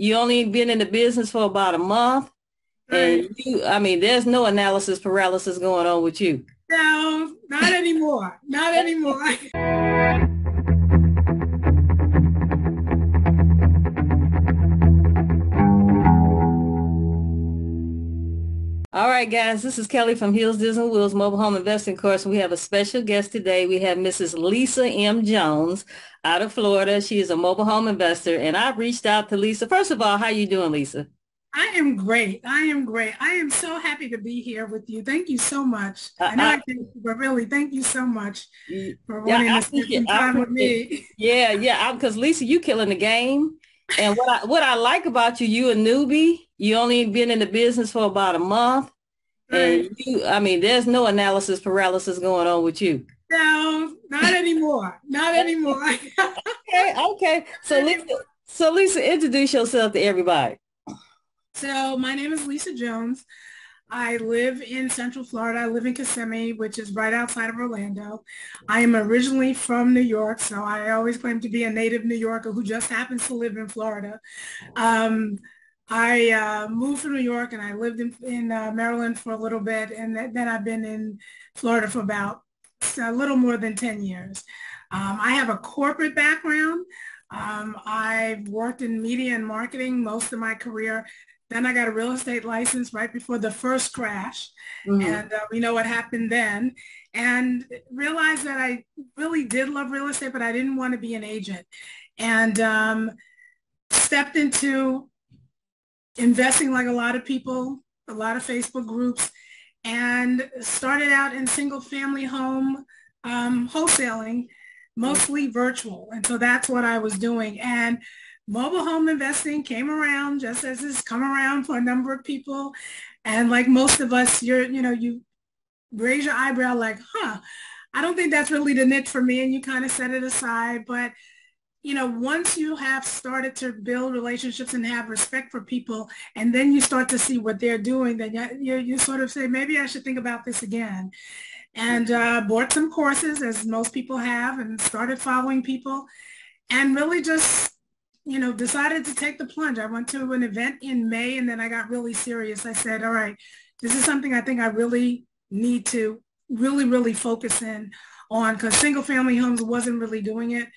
You only been in the business for about a month, and Right. there's no analysis paralysis going on with you. No, not anymore. Not anymore. All right, guys, this is Kelly from Hills, Disney Wheels Mobile Home Investing Course. We have a special guest today. We have Mrs. Lisa M. Jones out of Florida. She is a mobile home investor, and I've reached out to Lisa. First of all, how you doing, Lisa? I am great. I am great. I am so happy to be here with you. Thank you so much. I know I I, thank you, but really, thank you so much for yeah, wanting I to spend appreciate. some I time with appreciate. me. Yeah. Because Lisa, you killing the game. And what I like about you, you a newbie. You only been in the business for about a month, and Right. there's no analysis paralysis going on with you. No, not anymore. Not anymore. Okay. So Lisa, introduce yourself to everybody. So my name is Lisa Jones. I live in Central Florida. I live in Kissimmee, which is right outside of Orlando. I am originally from New York, so I always claim to be a native New Yorker who just happens to live in Florida. Um, I moved from New York and I lived in Maryland for a little bit, and then I've been in Florida for about a little more than 10 years. I have a corporate background. I've worked in media and marketing most of my career. Then I got a real estate license right before the first crash. Hmm. And we know what happened then. And realized that I really did love real estate, but I didn't want to be an agent. And stepped into investing like a lot of people, a lot of Facebook groups, and started out in single family home wholesaling, mostly virtual. And so that's what I was doing. And mobile home investing came around just as it's come around for a number of people. And like most of us, you raise your eyebrow like, I don't think that's really the niche for me. And you kind of set it aside. But once you have started to build relationships and have respect for people, and then you start to see what they're doing, then you sort of say, maybe I should think about this again. And bought some courses, as most people have, and started following people, and really just, decided to take the plunge. I went to an event in May, and then I got really serious. I said, all right, this is something I think I really need to really, really focus in on, because single family homes wasn't really doing it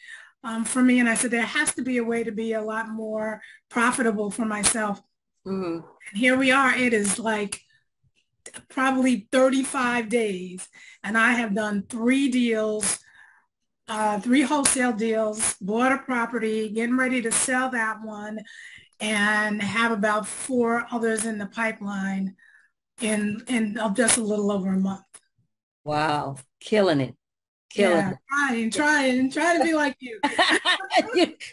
for me. And I said, there has to be a way to be a lot more profitable for myself. Hmm. And here we are. It is like probably 35 days. And I have done three deals, three wholesale deals, bought a property, getting ready to sell that one, and have about four others in the pipeline in just a little over a month. Wow, killing it, killing Yeah, it. trying to be like you.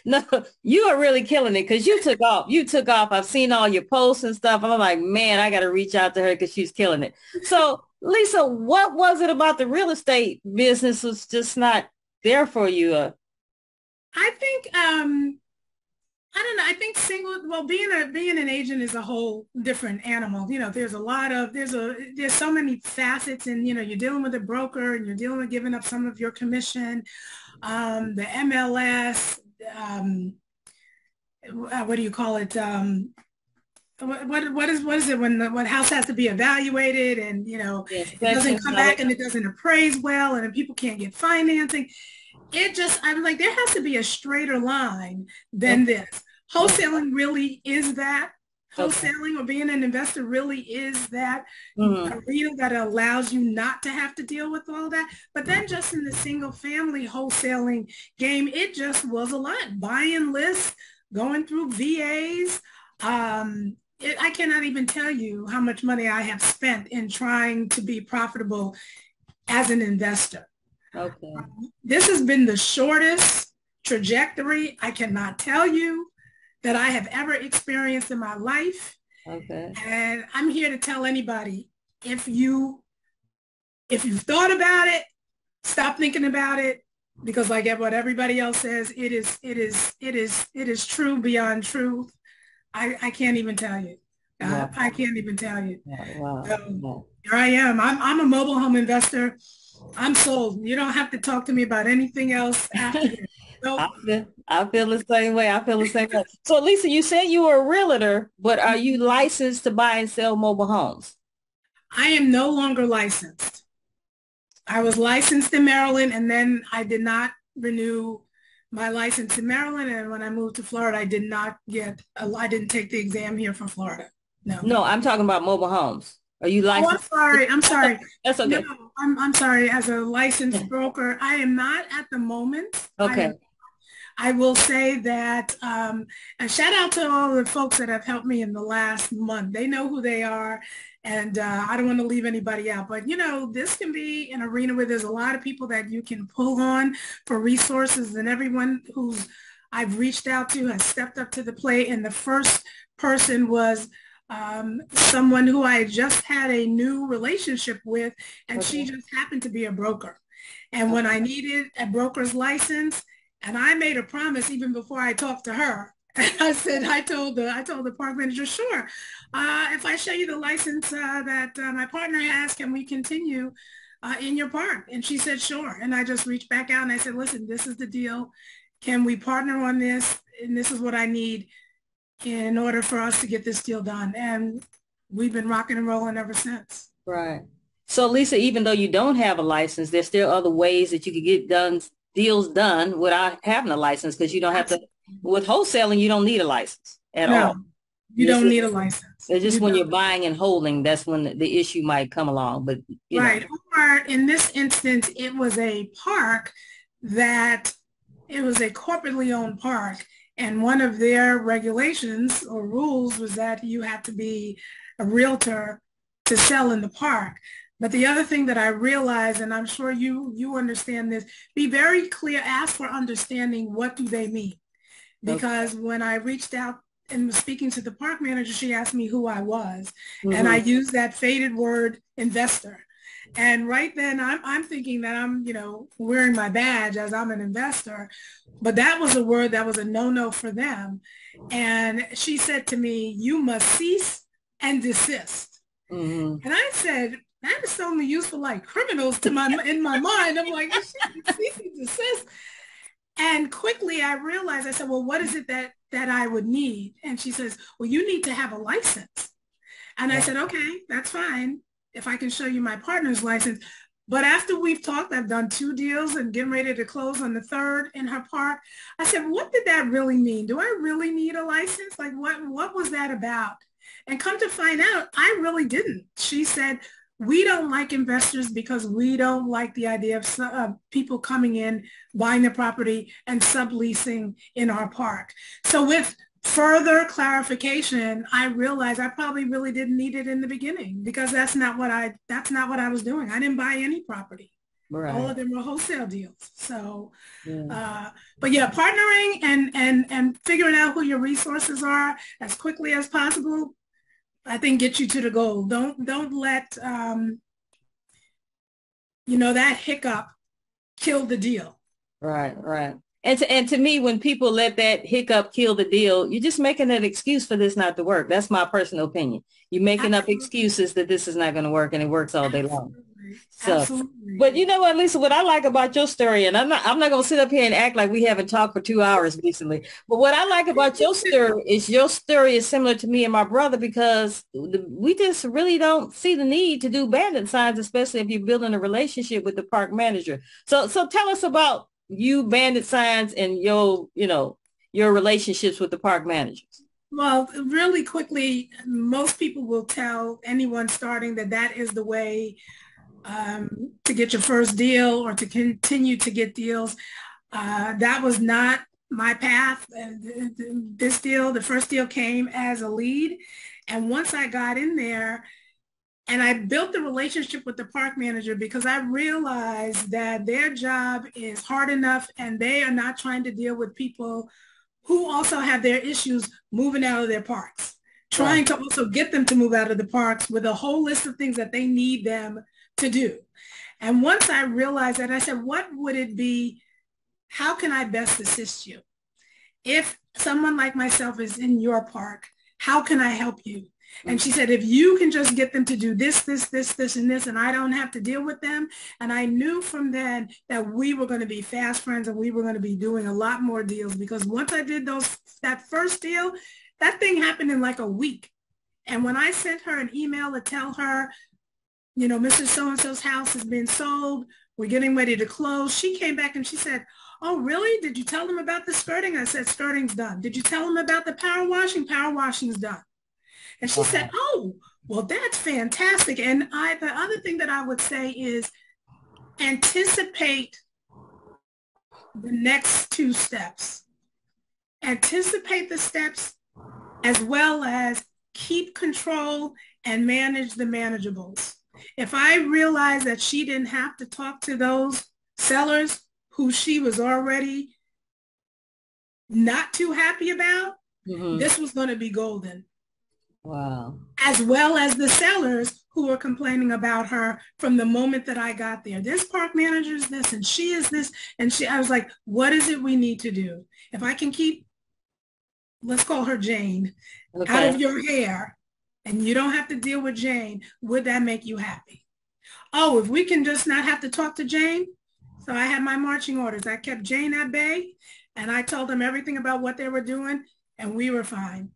No, you are really killing it because you took off. You took off. I've seen all your posts and stuff. I'm like, man, I got to reach out to her because she's killing it. So, Lisa, what was it about the real estate business was just not there for you? I think I don't know. I think being an agent is a whole different animal. There's a lot of there's so many facets, and you're dealing with a broker, and you're dealing with giving up some of your commission, the MLS, what do you call it? What is it when the house has to be evaluated, and The it doesn't inspections come and all back that. and it doesn't appraise well, and then people can't get financing. I'm like, there has to be a straighter line than Okay. this. Okay. Wholesaling really is that. Okay. Wholesaling or being an investor really is that Hmm. arena that allows you not to have to deal with all that. But then just in the single family wholesaling game, it just was a lot. Buying lists, going through VAs. I cannot even tell you how much money I have spent in trying to be profitable as an investor. Okay. This has been the shortest trajectory I cannot tell you that I have ever experienced in my life. Okay. And I'm here to tell anybody, if you if you've thought about it, stop thinking about it, because like what everybody else says, it is true beyond truth. I can't even tell you. Wow. I can't even tell you. Wow. Wow. So Wow. here I am. I'm a mobile home investor. I'm sold. You don't have to talk to me about anything else after this. Nope. I feel the same way. I feel the same way. So Lisa, you said you were a realtor, but are you licensed to buy and sell mobile homes? I am no longer licensed. I was licensed in Maryland, and then I did not renew my license in Maryland. And when I moved to Florida, I didn't take the exam here for Florida. No. No, I'm talking about mobile homes. Are you Oh, I'm licensed? sorry. I'm That's okay. sorry. That's No, okay. I'm sorry. As a licensed broker, I am not at the moment. Okay. I will say that, a shout out to all the folks that have helped me in the last month. They know who they are, and I don't want to leave anybody out. But, this can be an arena where there's a lot of people that you can pull on for resources, and everyone who's I've reached out to has stepped up to the plate. And the first person was someone who I just had a new relationship with, and she Okay. just happened to be a broker. And when I Okay. needed a broker's license, and I made a promise even before I talked to her. I said, I told the park manager, sure. If I show you the license that my partner has, can we continue in your park? And she said, sure. And I just reached back out and I said, listen, this is the deal. Can we partner on this? And this is what I need in order for us to get this deal done. And we've been rocking and rolling ever since. Right. So Lisa, even though you don't have a license, there's still other ways that you could get done deals done without having a license because you don't have to Absolutely. with wholesaling, you don't need a license at No, all. you This don't is need a license. it's just You when you're don't. buying and holding, that's when the issue might come along. But you know, Right. Or in this instance, it was a park that it was a corporately owned park. And one of their regulations or rules was that you had to be a realtor to sell in the park. But the other thing that I realized, and I'm sure you understand this, be very clear, ask for understanding. What do they mean? okay. Because when I reached out and was speaking to the park manager, she asked me who I was. And I Hmm. used that faded word investor. And right then I'm thinking that I'm, wearing my badge as I'm an investor, but that was a word that was a no-no for them. And she said to me, you must cease and desist. Hmm. And I said, that is only used for like criminals in my mind. I'm like, cease and desist. And quickly I realized, I said, well, what is it that I would need? And she says, well, you need to have a license. And I Right. said, okay, that's fine if I can show you my partner's license. But after we've talked, I've done 2 deals and getting ready to close on the third in her park. I said, what did that really mean? Do I really need a license? Like what was that about? And come to find out, I really didn't. She said, we don't like investors because we don't like the idea of people coming in, buying the property and subleasing in our park. So with further clarification, I realized I probably really didn't need it in the beginning because that's not what I was doing. I didn't buy any property. All Right. of them were wholesale deals. So, Yeah. but yeah, partnering and figuring out who your resources are as quickly as possible, I think get you to the goal. Don't let that hiccup kill the deal. Right, right. And to me, when people let that hiccup kill the deal, you're just making an excuse for this not to work. That's my personal opinion. You're making up Absolutely, excuses that this is not going to work, and it works all day long. absolutely, So, absolutely. but you know what, Lisa, what I like about your story, and I'm not going to sit up here and act like we haven't talked for 2 hours recently. But what I like about your story is similar to me and my brother because we just really don't see the need to do bandit signs, especially if you're building a relationship with the park manager. So tell us about you, bandit signs, and your relationships with the park managers. Well, really quickly, most people will tell anyone starting that that is the way to get your first deal or to continue to get deals. That was not my path. The first deal came as a lead. And once I got in there and I built the relationship with the park manager because I realized that their job is hard enough and they are not trying to deal with people who also have their issues moving out of their parks, Right. trying to also get them to move out of the parks with a whole list of things that they need them to do. And once I realized that, I said, what would it be? How can I best assist you? If someone like myself is in your park, How can I help you? And she said, if you can just get them to do this, and this, and I don't have to deal with them. And I knew from then that we were going to be fast friends and we were going to be doing a lot more deals, because once I did that first deal, that thing happened in like a week. And when I sent her an email to tell her, you know, Mrs. So-and-so's house has been sold, we're getting ready to close, she came back and she said, oh, really? Did you tell them about the skirting? I said, skirting's done. Did you tell them about the power washing? Power washing's done. And she said, Wow. oh, well, that's fantastic. And the other thing that I would say is anticipate the next two steps. Anticipate the steps, as well as keep control and manage the manageables. If I realized that she didn't have to talk to those sellers who she was already not too happy about, this was going to be golden. Wow. As well as the sellers who were complaining about her from the moment that I got there. This park manager is this, and she is this, and I was like, what is it we need to do? If I can keep, let's call her Jane, out Okay. of your hair, and you don't have to deal with Jane, would that make you happy? Oh, if we can just not have to talk to Jane. So I had my marching orders. I kept Jane at bay, and I told them everything about what they were doing, and we were fine.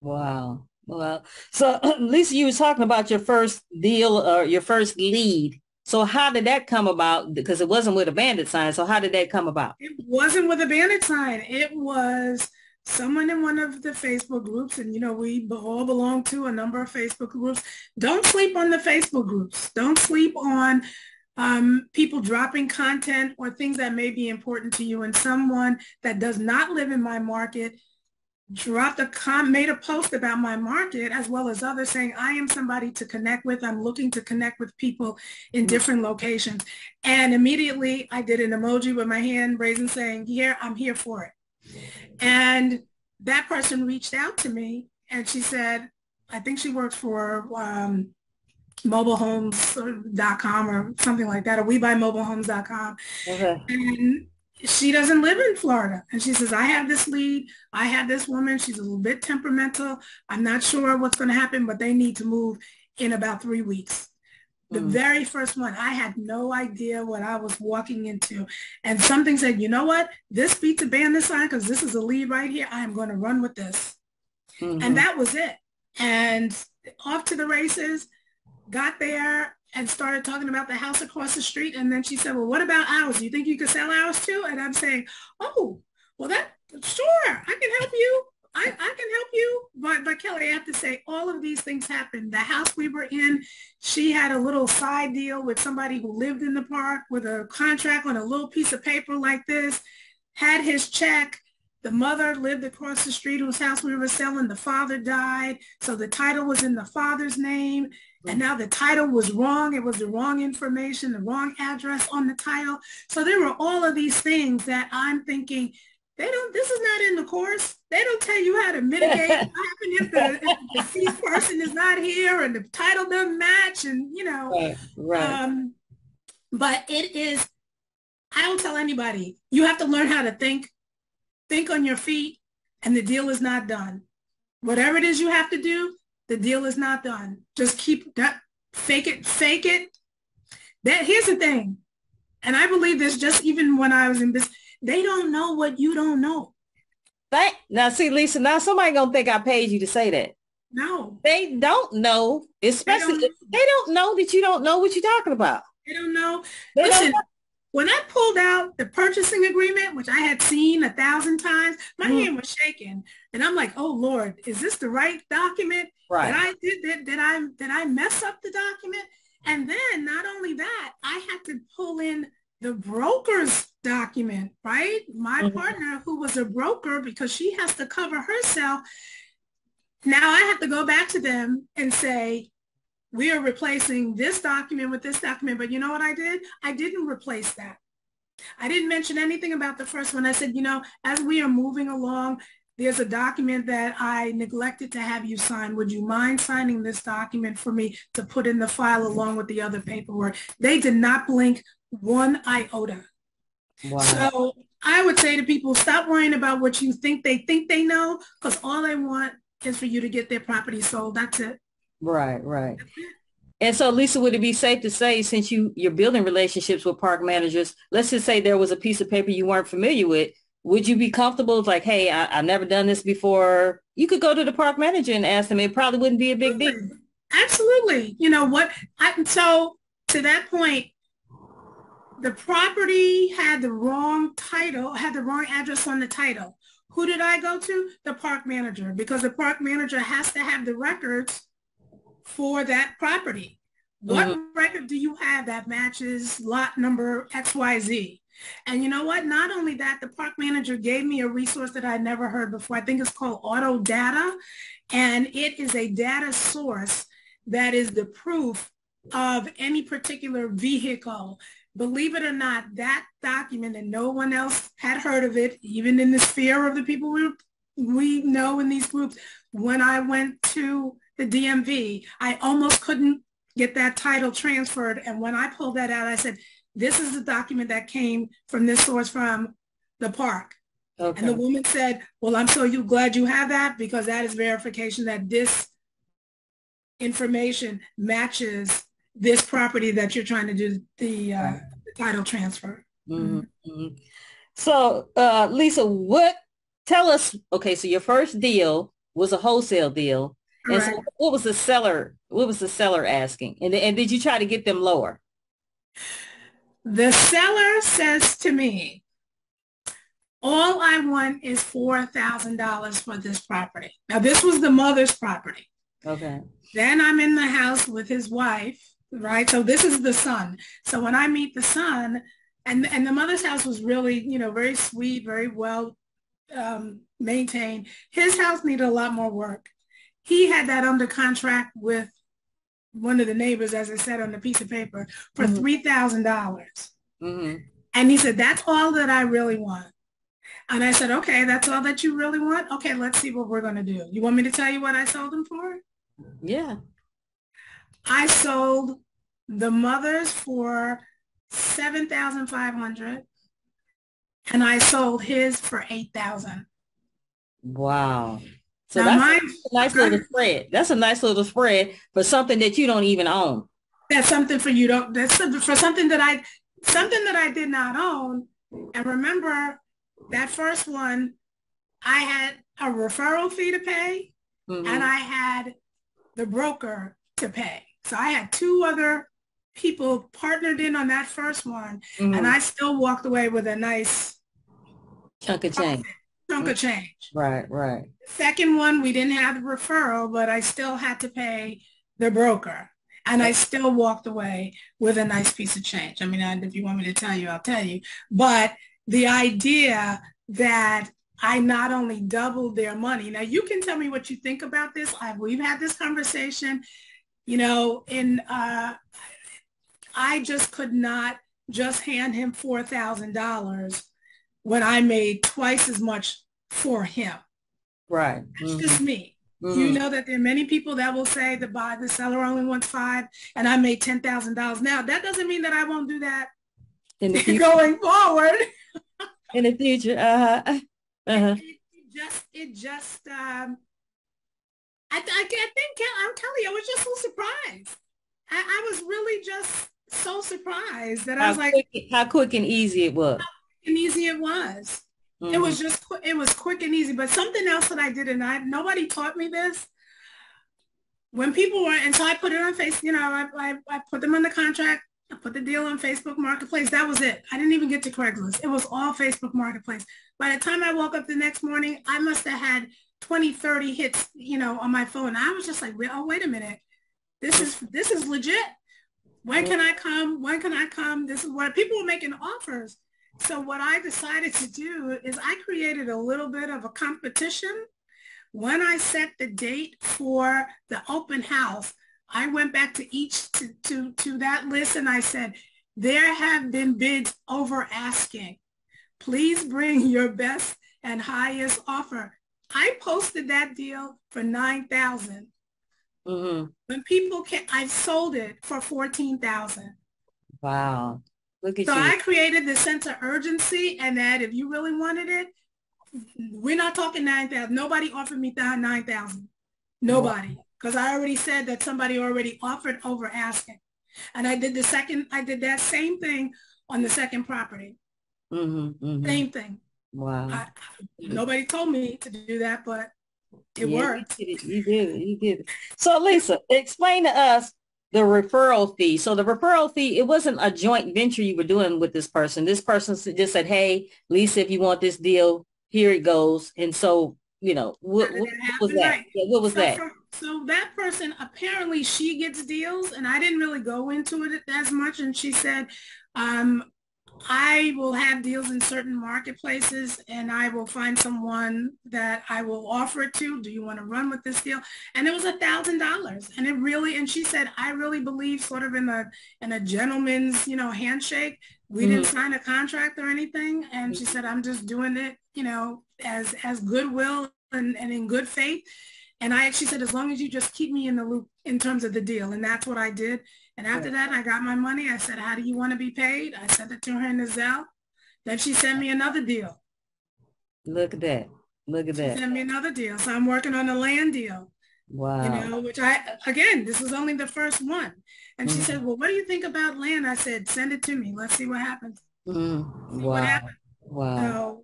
Wow. Well, so Lisa, you were talking about your first deal or your first lead. So how did that come about? Because it wasn't with a bandit sign. So how did that come about? It wasn't with a bandit sign. It was someone in one of the Facebook groups, and you know, we all belong to a number of Facebook groups. Don't sleep on the Facebook groups. Don't sleep on people dropping content or things that may be important to you. And someone that does not live in my market made a post about my market, as well as others, saying I am somebody to connect with. I'm looking to connect with people in different locations. And immediately I did an emoji with my hand raising saying, here, I'm here for it. And that person reached out to me and she said, I think she works for mobilehomes.com or something like that, or webuymobilehomes.com. Okay. And she doesn't live in Florida. And she says, I have this lead. I have this woman. She's a little bit temperamental. I'm not sure what's going to happen, but they need to move in about 3 weeks. The very first one, I had no idea what I was walking into. And something said, you know what? This beats a bandit sign because this is a lead right here. I am going to run with this. And that was it. And off to the races, got there and started talking about the house across the street. And then she said, well, what about ours? You think you could sell ours too? And I'm saying, oh, well, sure, I can help you. I can help you. But Kelly, I have to say, all of these things happened. The house we were in, she had a little side deal with somebody who lived in the park with a contract on a little piece of paper like this, had his check. The mother lived across the street whose house we were selling. The father died. So the title was in the father's name. And now the title was wrong. It was the wrong information, the wrong address on the title. So there were all of these things that I'm thinking, this is not in the course. They don't tell you how to mitigate what happens if the deceased person is not here and the title doesn't match, and you know. Right. But it is, I will tell anybody, you have to learn how to think on your feet, and the deal is not done. Whatever it is you have to do, the deal is not done. Just keep that, fake it. Here's the thing, and I believe this just even when I was in business, they don't know what you don't know. Now, see, Lisa, now somebody gonna think I paid you to say that. No. They don't know, especially if they don't know that you don't know what you're talking about. They don't know. They don't Listen, know. when I pulled out the purchasing agreement, which I had seen 1,000 times, my hand was shaking. And I'm like, oh Lord, is this the right document? Right. Did I mess up the document? And then not only that, I had to pull in the broker's document, right? My partner, who was a broker, because she has to cover herself. Now I have to go back to them and say, we are replacing this document with this document. But you know what I did? I didn't replace that. I didn't mention anything about the first one. I said, you know, as we are moving along, there's a document that I neglected to have you sign. Would you mind signing this document for me to put in the file along with the other paperwork? They did not blink one iota. Wow. So I would say to people, stop worrying about what you think they know, because all they want is for you to get their property sold. That's it. Right, right. And so, Lisa, would it be safe to say, since you're building relationships with park managers, let's just say there was a piece of paper you weren't familiar with, would you be comfortable with like, hey, I've never done this before? You could go to the park manager and ask them. It probably wouldn't be a big deal. Absolutely. Absolutely. You know what? So to that point, the property had the wrong title, had the wrong address on the title. Who did I go to? The park manager, because the park manager has to have the records for that property. What Mm-hmm. record do you have that matches lot number XYZ? And you know what? Not only that, the park manager gave me a resource that I never heard before. I think it's called Auto Data, and it is a data source that is the proof of any particular vehicle. Believe it or not, that document, and no one else had heard of it, even in the sphere of the people we know in these groups. When I went to the DMV, I almost couldn't get that title transferred. And when I pulled that out, I said, this is the document that came from this source from the park. And the Okay. woman said, well, I'm so glad you have that, because that is verification that this information matches this property that you're trying to do Right. the title transfer. Mm-hmm. Mhm. Mm-hmm. So, Lisa, tell us, okay, so your first deal was a wholesale deal. And so Correct. what was the seller asking? And did you try to get them lower? The seller says to me, all I want is $4,000 for this property. Now, this was the mother's property. Okay. Then I'm in the house with his wife, right? So this is the son. So when I meet the son, and the mother's house was really, very sweet, very well maintained. His house needed a lot more work. He had that under contract with one of the neighbors, as I said on the piece of paper, for Mm-hmm. $3,000. Mm-hmm. And he said, that's all that I really want. And I said, okay, that's all that you really want? Okay, let's see what we're going to do. You want me to tell you what I sold him for? Yeah. I sold the mother's for 7,500, and I sold his for 8,000. Wow. So Now that's a mine, nice little spread. That's a nice little spread for something that you don't even own. that's something for you to, that's for something that I did not own. And remember that first one, I had a referral fee to pay, and Mm-hmm. I had the broker to pay. So I had two other people partnered in on that first one, and Mm-hmm. I still walked away with a nice Chunk of profit, change. chunk Mm. of change. Right, right. Second one, we didn't have the referral, but I still had to pay the broker. And I still walked away with a nice piece of change. I mean, if you want me to tell you, I'll tell you. But the idea that I not only doubled their money. Now, you can tell me what you think about this. We've had this conversation, in I just could not just hand him $4,000 when I made twice as much for him. Right. That's just me. You Mm-hmm. know that there are many people that will say the seller only wants five and I made $10,000. Now, that doesn't mean that I won't do that In the future. going forward. In the future. Uh-huh. It, Uh-huh. it, it just, I think, I'm telling you, I was just so surprised. I was really just so surprised that I was like, How quick and easy it was. and easy it was. Mm-hmm. It was quick and easy. But something else that I did, and nobody taught me this. When people were, and so I put it on Facebook, I put them on the contract. I put the deal on Facebook Marketplace. That was it. I didn't even get to Craigslist. It was all Facebook Marketplace. By the time I woke up the next morning, I must have had 20, 30 hits, on my phone. I was just like, oh, wait a minute. This is legit. When can I come? When can I come? This is what people were making offers. So what I decided to do is I created a little bit of a competition. When I set the date for the open house, I went back to to that list and I said, there have been bids over asking. Please bring your best and highest offer. I posted that deal for 9,000. Mm-hmm. When people can, I sold it for 14,000. Wow. Look So at you. I created this sense of urgency, and that if you really wanted it, we're not talking 9,000. Nobody offered me 9,000. Wow. Nobody. Because I already said that somebody already offered over asking. And I did that same thing on the second property. Mm-hmm. Mm-hmm. Same thing. Wow. I, nobody told me to do that, but it Yeah, you worked. did it. You did it. You did it. So, Lisa, explain to us the referral fee. So the referral fee, it wasn't a joint venture you were doing with this person. This person just said, hey, Lisa, if you want this deal, here it goes. And so, How did what that was happen? that? Right. Yeah, what was So that? for so that person apparently she gets deals, and I didn't really go into it as much. And she said, um, I will have deals in certain marketplaces and I will find someone that I will offer it to. Do you want to run with this deal? And it was $1,000. And it really, and she said, I really believe sort of in a gentleman's, handshake. We didn't Mm-hmm. sign a contract or anything. And she said, I'm just doing it, as goodwill and in good faith. And I actually said, as long as you just keep me in the loop in terms of the deal. And that's what I did. And after that, I got my money. I said, how do you want to be paid? I sent it to her in the Zelle. Then she sent me another deal. Look at that. Look at She that. sent me another deal. So I'm working on a land deal, Wow. which this was only the first one. And she Mm-hmm. said, well, what do you think about land? I said, send it to me. Let's see what happens. Mm-hmm. See what Wow. happens. Wow. So,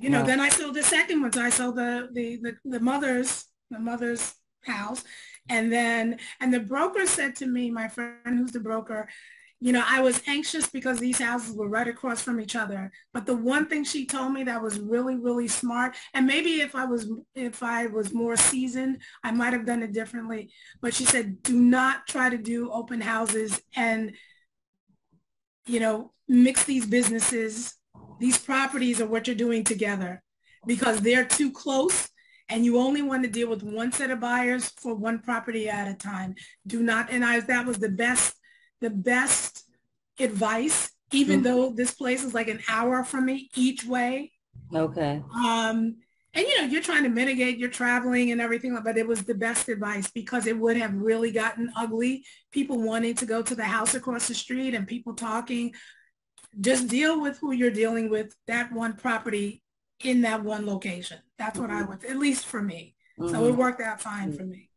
Wow. then I sold the second one. So I sold the mother's house. And the broker said to me, my friend who's the broker, I was anxious because these houses were right across from each other. But the one thing she told me that was really, really smart, and maybe if I was more seasoned, I might have done it differently. But she said, do not try to do open houses and, mix these businesses, these properties are what you're doing together because they're too close and you only want to deal with one set of buyers for one property at a time. Do not, that was the best advice, even Mhm. though this place is like an hour from me each way. Okay. And you're trying to mitigate your traveling and everything, but it was the best advice because it would have really gotten ugly. People wanting to go to the house across the street and people talking. Just deal with who you're dealing with, that one property in that one location. That's what I Mhm. would, at least for me. So it Mhm. worked out fine for me.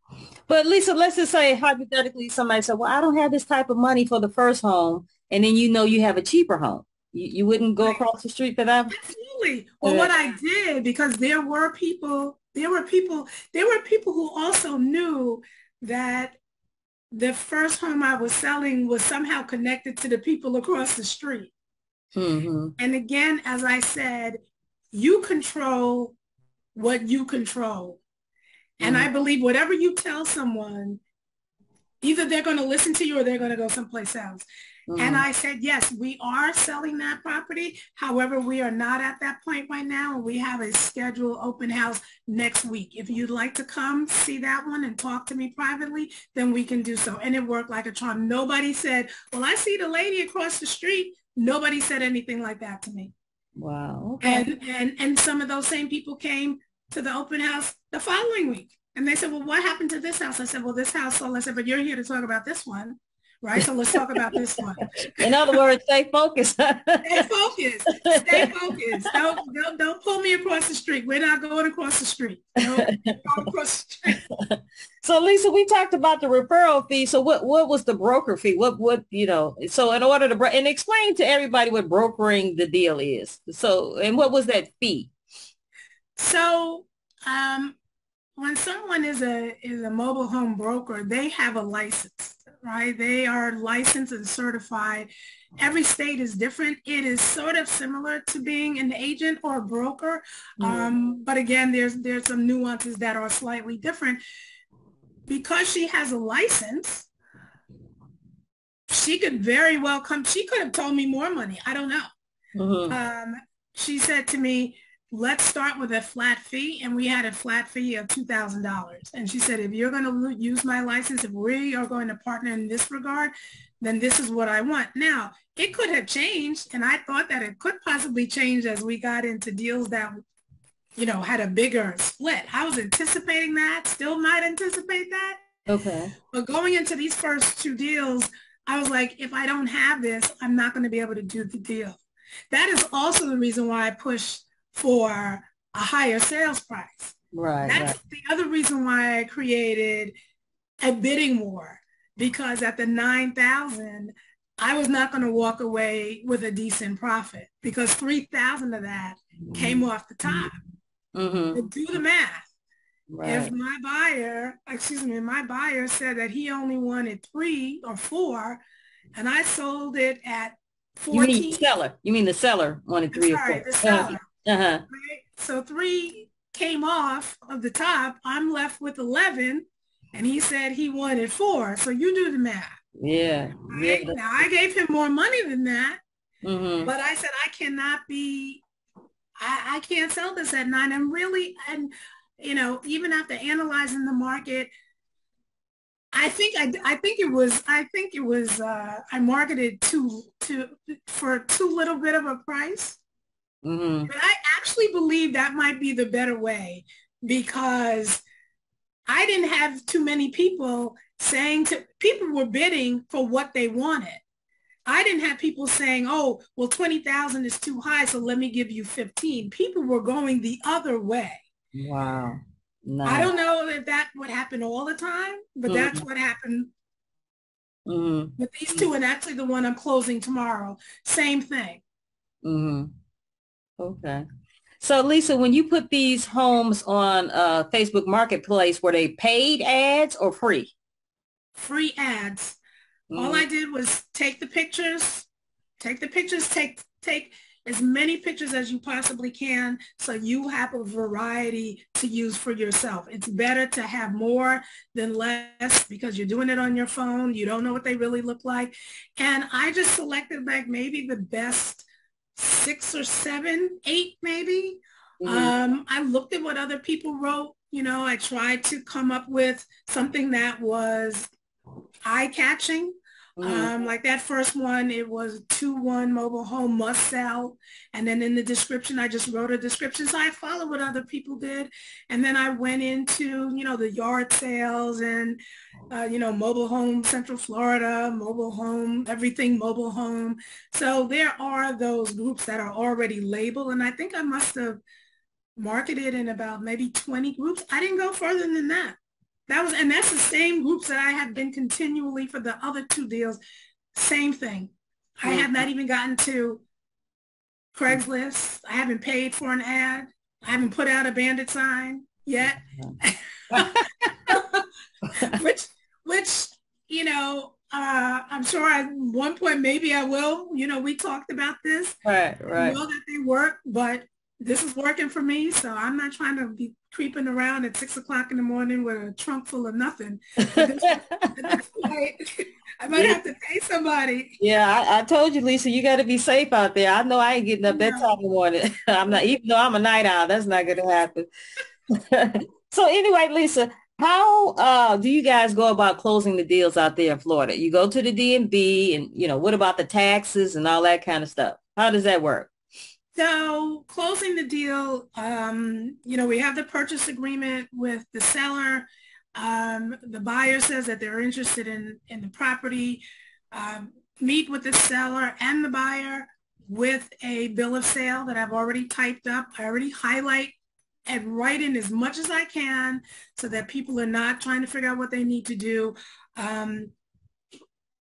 But Lisa, let's just say hypothetically somebody said, well, I don't have this type of money for the first home. And then you have a cheaper home. You wouldn't go Right. across the street for that? Absolutely. Well, Uh, what I did, because there were people who also knew that the first home I was selling was somehow connected to the people across the street. mm-hmm. And again, as I said, you control what you control. And Mm-hmm. I believe whatever you tell someone, either they're going to listen to you or they're going to go someplace else. And Mm-hmm. I said, yes, we are selling that property. However, we are not at that point right now. And we have a scheduled open house next week. If you'd like to come see that one and talk to me privately, then we can do so. And it worked like a charm. Nobody said, well, I see the lady across the street. Nobody said anything like that to me. Wow. Okay. And some of those same people came to the open house the following week. And they said, well, what happened to this house? I said, well, this house sold. I said, but you're here to talk about this one, right? So let's talk about this one. In other words, stay focused. Stay focused. Stay focused. Don't pull me across the street. We're not going across the street. Nope. Going across the street. So Lisa, we talked about the referral fee. So what was the broker fee? So in order to and explain to everybody what brokering the deal is. So and what was that fee? So when someone is a mobile home broker, they have a license, right? They are licensed and certified. Every state is different. It is sort of similar to being an agent or a broker, Mm-hmm. but again, there's some nuances that are slightly different. Because she has a license, she could very well come. She could have told me more money. I don't know. Mm-hmm. Um, she said to me, let's start with a flat fee. And we had a flat fee of $2,000. And she said, if you're going to use my license, if we are going to partner in this regard, then this is what I want. Now, it could have changed. And I thought that it could possibly change as we got into deals that, had a bigger split. I was anticipating that, still might anticipate that. Okay. But going into these first two deals, I was like, if I don't have this, I'm not going to be able to do the deal. That is also the reason why I push for a higher sales price. Right, That's right. the other reason why I created a bidding war, because at the 9,000, I was not going to walk away with a decent profit because 3,000 of that came off the top. Mm-hmm. But do the math. If Right. my buyer said that he only wanted 3 or 4, and I sold it at You mean 14, seller. You mean the seller wanted I'm three or sorry, four. the Uh-huh. seller, Uh-huh. right? So 3 came off of the top. I'm left with 11, and he said he wanted 4. So you do the math. Yeah. Yeah. Right? Now I gave him more money than that, Mm-hmm. but I said I cannot be. I can't sell this at 9. And really, and even after analyzing the market, I marketed for too little bit of a price. Mm-hmm. But I actually believe that might be the better way, because I didn't have too many people were bidding for what they wanted. I didn't have people saying, oh, well, 20,000 is too high, so let me give you 15. People were going the other way. Wow. I Nice. don't know if that would happen all the time, but that's Mm-hmm. what happened Mm-hmm. with these two, and actually the one I'm closing tomorrow. Same thing. Mm-hmm. Okay. So Lisa, when you put these homes on Facebook Marketplace, were they paid ads or free? Free ads. All Mm-hmm. I did was take the pictures, take as many pictures as you possibly can, so you have a variety to use for yourself. It's better to have more than less, because you're doing it on your phone. You don't know what they really look like. And I just selected like maybe the best 6 or 7, 8 maybe. Mm-hmm. I looked at what other people wrote. I tried to come up with something that was eye-catching. Mm-hmm. Like that first one, it was 2-1 mobile home must sell. And then in the description, I just wrote a description. So I followed what other people did. And then I went into, the yard sales and, mobile home, Central Florida, mobile home, everything mobile home. So there are those groups that are already labeled. And I think I must have marketed in about maybe 20 groups. I didn't go further than that. And that's the same groups that I have been continually for the other 2 deals. Same thing. I have Mm-hmm. not even gotten to Craigslist. I haven't paid for an ad. I haven't put out a bandit sign yet. which, which, I'm sure at one point maybe I will. We talked about this. Right, I right. know that they work, but this is working for me, so I'm not trying to be creeping around at 6 o'clock in the morning with a trunk full of nothing. At this, at this point, I might Yeah, have to pay somebody. yeah. I told you, Lisa, you got to be safe out there. I know I ain't getting up that time No. in the morning. I'm not, even though I'm a night owl, that's not going to happen. So anyway, Lisa, how do you guys go about closing the deals out there in Florida? You go to the DMV and, what about the taxes and all that kind of stuff? How does that work? So closing the deal, we have the purchase agreement with the seller. The buyer says that they're interested in the property. Meet with the seller and the buyer with a bill of sale that I've already typed up. I already highlight and write in as much as I can so that people are not trying to figure out what they need to do. Um,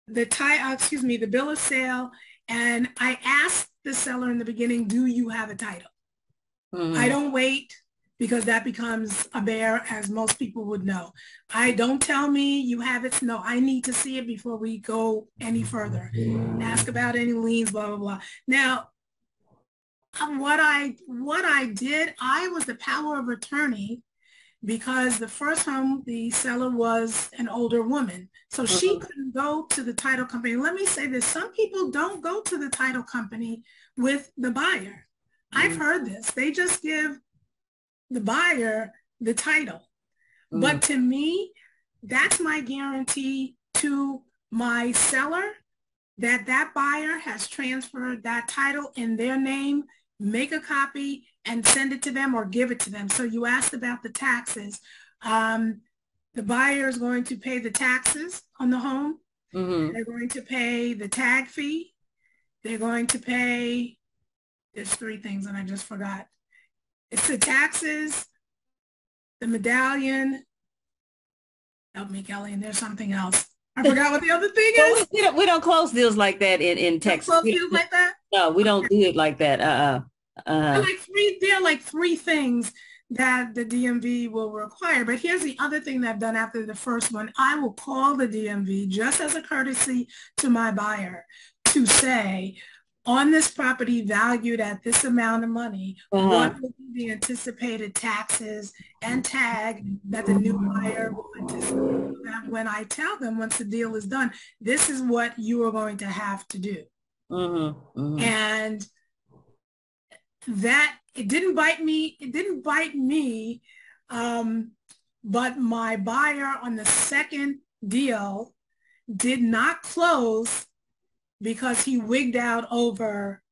the bill of sale, and I asked the seller in the beginning, do you have a title? I Hmm. don't wait, because that becomes a bear, as most people would know. I don't tell me you have it. No, I need to see it before we go any further. Ask about any liens, blah, blah, blah. Now, what I did, I was the power of attorney, because the first home, the seller was an older woman. So she Hmm. couldn't go to the title company. Let me say this. Some people don't go to the title company with the buyer. I've heard this. They just give the buyer the title. Hmm. But to me, that's my guarantee to my seller that that buyer has transferred that title in their name. Make a copy and send it to them or give it to them. So you asked about the taxes. Um, the buyer is going to pay the taxes on the home. Hmm. They're going to pay the tag fee. They're going to pay, there's 3 things and I just forgot. It's the taxes, the medallion. Help me, Kelly, and there's something else. I forgot what the other thing Well, is. we don't close deals like that in Don't Texas. close deals like that. No, we don't do it like that. There are Uh-uh. like three things that the DMV will require. But here's the other thing that I've done after the first one. I will call the DMV just as a courtesy to my buyer to say, on this property valued at this amount of money, Uh-huh. what will be the anticipated taxes and tag that the new buyer will anticipate? So that when I tell them once the deal is done, this is what you are going to have to do. Mm-hmm. Mm-hmm. And that it didn't bite me. It didn't bite me. But my buyer on the second deal did not close because he wigged out over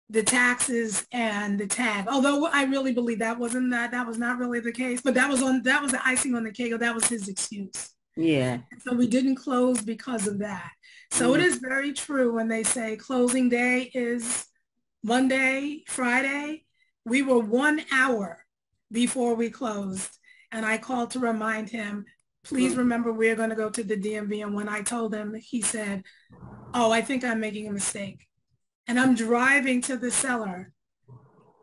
the taxes and the tag. Although I really believe that was not really the case, but that was the icing on the cake. Or that was his excuse. Yeah. So we didn't close because of that. So it Mm-hmm. is very true when they say closing day is Monday, Friday. We were 1 hour before we closed. And I called to remind him, please remember we're going to go to the DMV. And when I told him, he said, oh, I think I'm making a mistake. And I'm driving to the seller.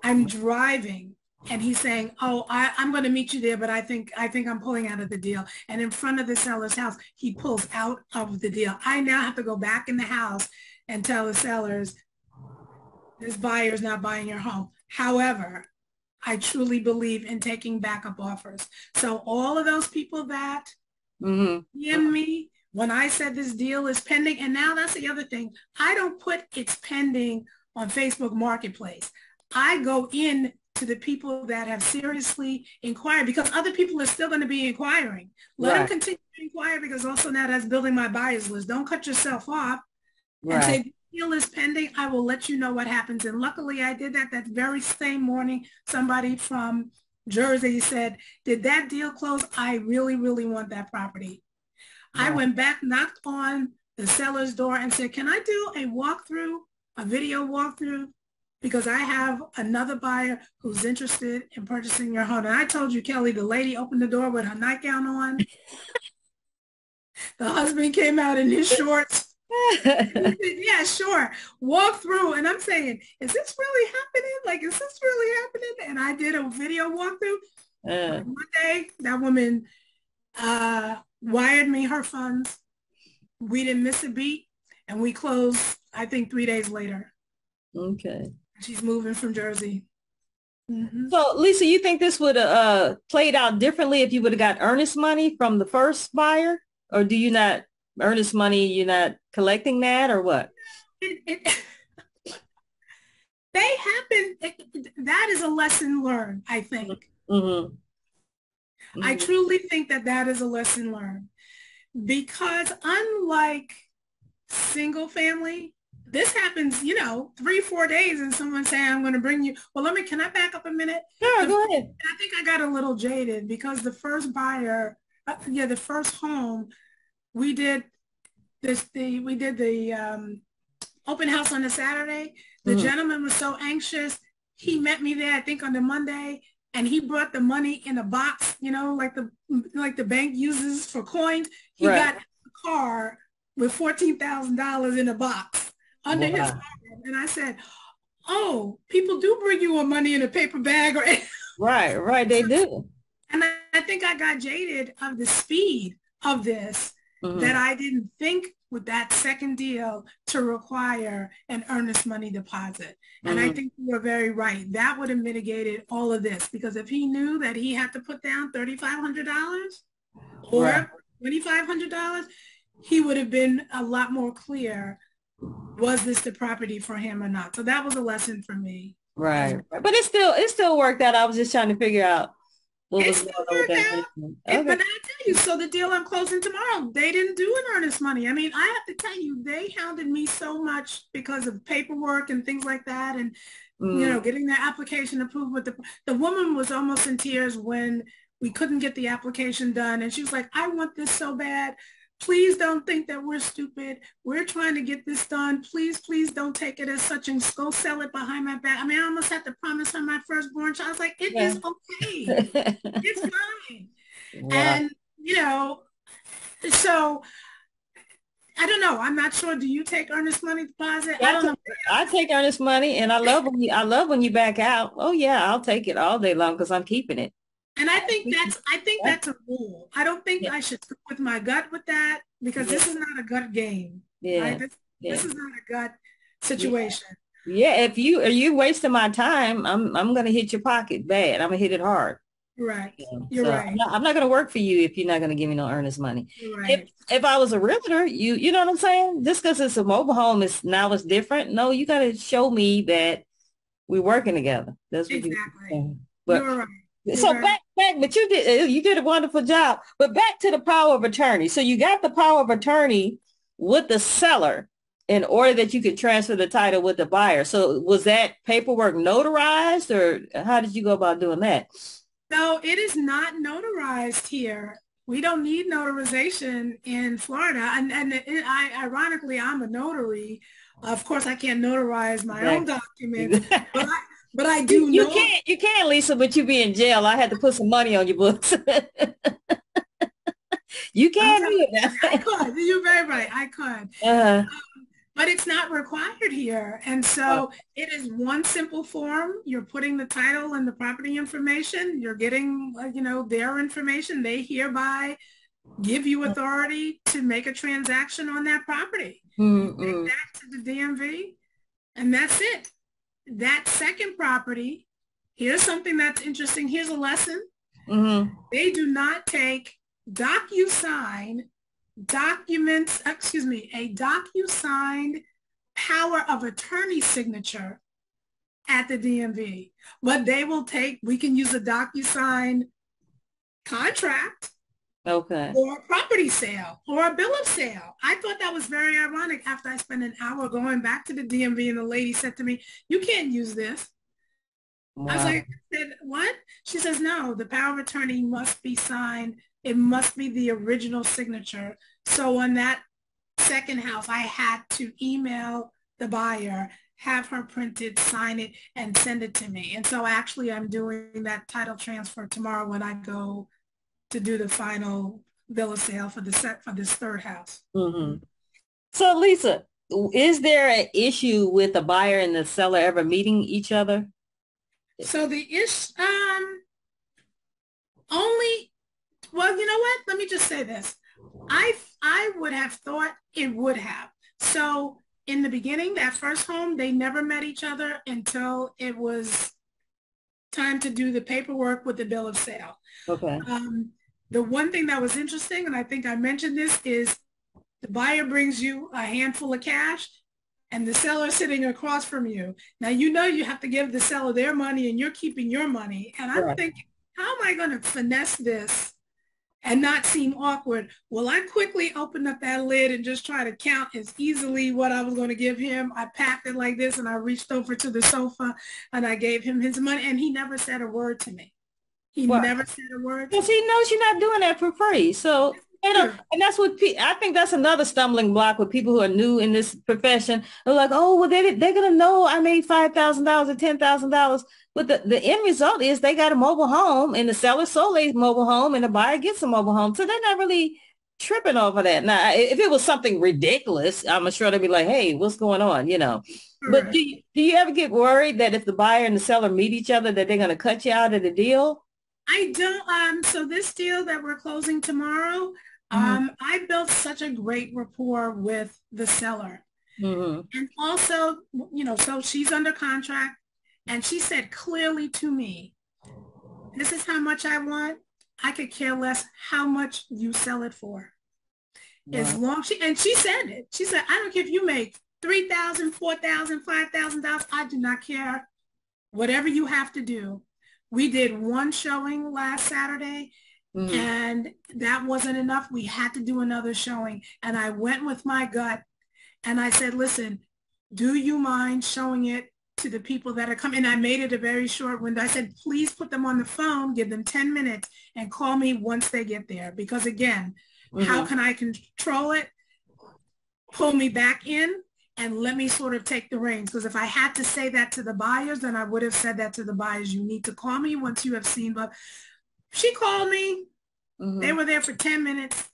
I'm driving. And he's saying, oh, I'm going to meet you there, but I think I'm pulling out of the deal. And in front of the seller's house, he pulls out of the deal. I now have to go back in the house and tell the sellers, this buyer is not buying your home. However, I truly believe in taking backup offers. So all of those people that Mm-hmm. DM me when I said this deal is pending, and now that's the other thing. I don't put it's pending on Facebook Marketplace. I go in to the people that have seriously inquired because other people are still going to be inquiring. Let them Right. continue to inquire because also now that's building my buyers list. Don't cut yourself off and Right. say, the deal is pending. I will let you know what happens. And luckily I did that very same morning. Somebody from Jersey said, did that deal close? I really, really want that property. I Right. went back, knocked on the seller's door and said, can I do a walkthrough, a video walkthrough? Because I have another buyer who's interested in purchasing your home. And I told you, Kelly, the lady opened the door with her nightgown on. The husband came out in his shorts. He said, yeah, sure. Walk through. And I'm saying, is this really happening? Like, is this really happening? And I did a video walkthrough. uh, One day, that woman wired me her funds. We didn't miss a beat. And we closed, I think, 3 days later. okay. She's moving from Jersey. Mm-hmm. So, Lisa, you think this would have played out differently if you would have got earnest money from the first buyer? Or do you not earnest money, you're not collecting that or what? It, they happen. That is a lesson learned, I think. Mm-hmm. I Mm-hmm. truly think that is a lesson learned because unlike single family, this happens, 3, 4 days and someone saying, I'm going to bring you. Well, can I back up a minute? Sure, go ahead. I think I got a little jaded because the first buyer, the first home, we did the open house on a Saturday. The Mm-hmm. gentleman was so anxious. He met me there, I think on the Monday, and he brought the money in a box, like the bank uses for coins. He Right. got a car with $14,000 in a box under his Wow. arm. And I said, oh, people do bring you money in a paper bag. Right, right, they do. And I think I got jaded of the speed of this that Mm-hmm. I didn't think with that second deal to require an earnest money deposit. And I Mm-hmm. think you were very right. That would have mitigated all of this because if he knew that he had to put down $3,500 Right. or $2,500, he would have been a lot more clear. Was this the property for him or not? So that was a lesson for me as Right. well. Right. But it still worked out. I was just trying to figure out what It was still going on with worked that out. arrangement. But Okay. I tell you, so the deal I'm closing tomorrow, they didn't do an earnest money. I mean, I have to tell you, they hounded me so much because of paperwork and things like that. And, Mm. getting their application approved with the woman was almost in tears when we couldn't get the application done. And she was like, I want this so bad. Please don't think that we're stupid. We're trying to get this done. Please, please don't take it as such and go sell it behind my back. I mean, I almost had to promise her my firstborn child. I was like, it Yeah. is okay. It's fine. Wow. And, so I don't know. I'm not sure. Do you take earnest money deposit? Yeah, I don't know. I take earnest money, and I love when you back out. Oh yeah, I'll take it all day long because I'm keeping it. And I I'm think keeping it. that's a rule. I don't think Yeah, I should go with my gut with that because yeah, this is not a gut game, right? yeah, This yeah, is not a gut yeah. situation. Yeah, if you are you wasting my time, I'm gonna hit your pocket bad. I'm gonna hit it hard. Correct. Yeah. You're So right. I'm not gonna work for you if you're not gonna give me no earnest money. You're If right. if I was a realtor, you know what I'm saying? Just because it's a mobile home is now it's different. No, you gotta show me that we're working together. That's what you Exactly. saying. But You're right. You're so very back, but you did a wonderful job. But back to the power of attorney. So you got the power of attorney with the seller in order that you could transfer the title with the buyer. So was that paperwork notarized, or how did you go about doing that? No, it is not notarized here. We don't need notarization in Florida. Ironically, I'm a notary. Of course, I can't notarize my own Exactly. documents, but I You, do you know. can't, you can't, Lisa, but you be in jail. I had to put some money on your books. You I'm can telling do you, I it could. You're very right. I could. now. But it's not required here. And Uh, so it is one simple form. You're putting the title and the property information. You're getting, their information. They hereby give you authority to make a transaction on that property. You take mm-mm, that to the DMV and that's it. That second property, here's something that's interesting. Here's a lesson. mm-hmm. They do not take DocuSign documents, excuse me, a DocuSign power of attorney signature at the DMV. But they will take, we can use a DocuSign contract Okay. or a property sale or a bill of sale. I thought that was very ironic after I spent an hour going back to the DMV and the lady said to me, you can't use this. I was Wow. like, what? She says, no, the power of attorney must be signed. It must be the original signature. So on that second house, I had to email the buyer, have her print it, sign it, and send it to me. And so actually I'm doing that title transfer tomorrow when I go to do the final bill of sale for this third house. Mm-hmm. So Lisa, is there an issue with the buyer and the seller ever meeting each other? So the ish only well, you know what? Let me just say this. I would have thought it would have. So in the beginning, that first home, they never met each other until it was time to do the paperwork with the bill of sale. Okay. Um, the one thing that was interesting, and I think I mentioned this, is the buyer brings you a handful of cash and the seller sitting across from you. Now, you have to give the seller their money and you're keeping your money. And I'm Right. thinking, how am I going to finesse this and not seem awkward? Well, I quickly opened up that lid and just try to count as easily what I was going to give him. I packed it like this and I reached over to the sofa and I gave him his money and he never said a word to me. He Well, never said a word to because he me. knows you're not doing that for free. So, Sure. and that's what I think that's another stumbling block with people who are new in this profession. They're like, oh, well, they're going to know I made $5,000 or $10,000. But the end result is they got a mobile home and the seller sold a mobile home and the buyer gets a mobile home. So they're not really tripping over that. Now, if it was something ridiculous, I'm sure they'd be like, hey, what's going on? But Correct. do you ever get worried that if the buyer and the seller meet each other, that they're going to cut you out of the deal? I don't, so this deal that we're closing tomorrow, Mm-hmm. I built such a great rapport with the seller. Mm-hmm. And also, so she's under contract and she said clearly to me, this is how much I want. I could care less how much you sell it for. As Wow. long she said it. She said, I don't care if you make $3,000, $4,000, $5,000. I do not care. Whatever you have to do. We did one showing last Saturday Mm-hmm. and that wasn't enough. We had to do another showing. And I went with my gut and I said, listen, do you mind showing it to the people that are coming? And I made it a very short window. I said, please put them on the phone, give them 10 minutes and call me once they get there. Because again, How Mm-hmm. can I control it? Pull me back in and let me sort of take the reins. Because if I had to say that to the buyers, then I would have said that to the buyers. You need to call me once you have seen. But she called me. They Mm-hmm. were there for 10 minutes.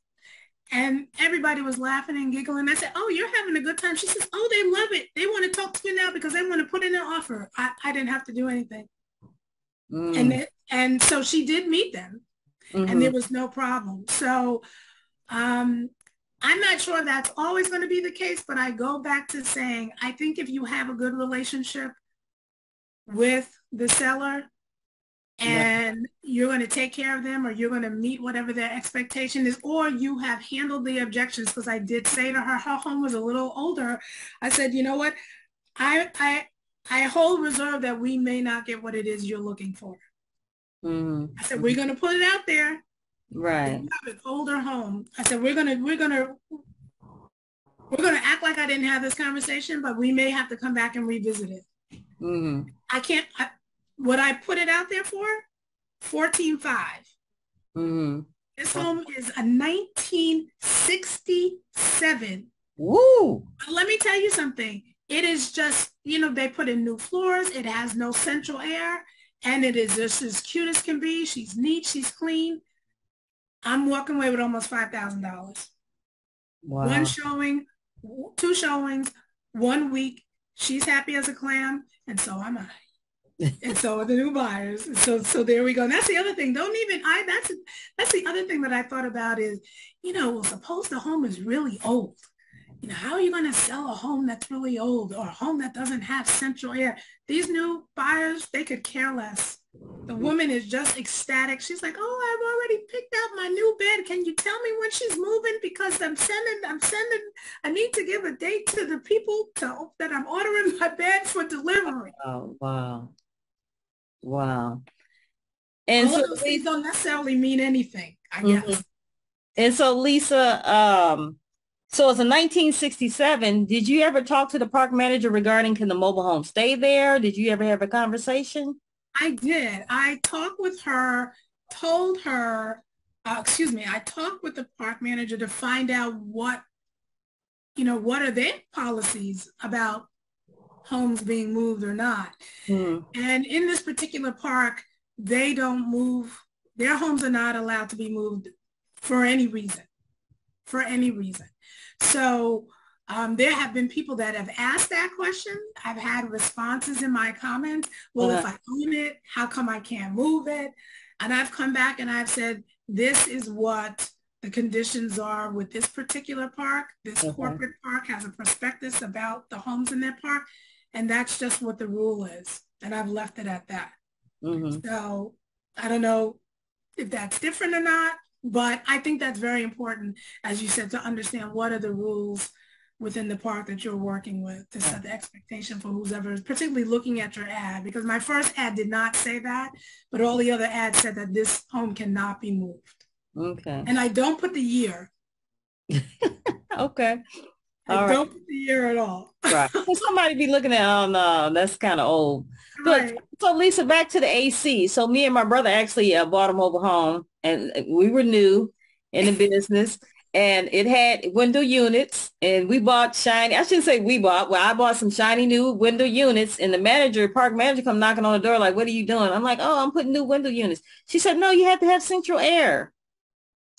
And everybody was laughing and giggling. I said, oh, you're having a good time. She says, oh, they love it. They want to talk to me now because they want to put in an offer. I didn't have to do anything. Mm-hmm. And so she did meet them and there Mm-hmm. was no problem. So um, I'm not sure that's always going to be the case, but I go back to saying, I think if you have a good relationship with the seller, Right. and you're going to take care of them or you're going to meet whatever their expectation is, or you have handled the objections. Because I did say to her, her home was a little older. I said, you know what? I I I hold reserve that we may not get what it is you're looking for. I said, Mm-hmm. we're going to put it out there. If Right. you have an older home, I said, we're gonna act like I didn't have this conversation, but we may have to come back and revisit it. Mm-hmm. I can't, what I put it out there for, 14.5. Mm-hmm. This home is a 1967. Woo! Let me tell you something. It is just, they put in new floors. It has no central air. And it is just as cute as can be. She's neat. She's clean. I'm walking away with almost $5,000. One Wow. showing, two showings, 1 week. She's happy as a clam. And so am I. And so are the new buyers. So there we go. And that's the other thing. Don't even that's the other thing that I thought about is, well, suppose the home is really old. How are you going to sell a home that's really old or a home that doesn't have central air? These new buyers, they could care less. The woman is just ecstatic. She's like, oh, I've already picked out my new bed. Can you tell me when she's moving? Because I need to give a date to the people that I'm ordering my bed for delivery. Oh, wow. Wow. And All so of those things Lisa, don't necessarily mean anything, I mhm. guess. And so Lisa, so it's a 1967. Did you ever talk to the park manager regarding can the mobile home stay there? Did you ever have a conversation? I did. I talked with her, told her, excuse me, I talked with the park manager to find out what are their policies about homes being moved or not. Hmm. And in this particular park, they don't move, their homes are not allowed to be moved for any reason, for any reason. So there have been people that have asked that question. I've had responses in my comments. Well, Uh-huh. if I own it, how come I can't move it? And I've come back and I've said, this is what the conditions are with this particular park. This Okay. corporate park has a prospectus about the homes in their park. And that's just what the rule is. And I've left it at that. Hmm. So I don't know if that's different or not, but I think that's very important, as you said, to understand what are the rules within the park that you're working with to Right. set the expectation for who's ever, particularly looking at your ad, because my first ad did not say that, but all the other ads said that this home cannot be moved. Okay. And I don't put the year. Okay. I All right. don't put the year at all. Right. So somebody be looking at, oh no, that's kind of old. But Right. so Lisa, back to the AC. So me and my brother actually bought a mobile home and we were new in the business and it had window units and we bought shiny, I shouldn't say we bought, well, I bought some shiny new window units and the manager, park manager come knocking on the door like, what are you doing? I'm like, oh, I'm putting new window units. She said, no, you have to have central air.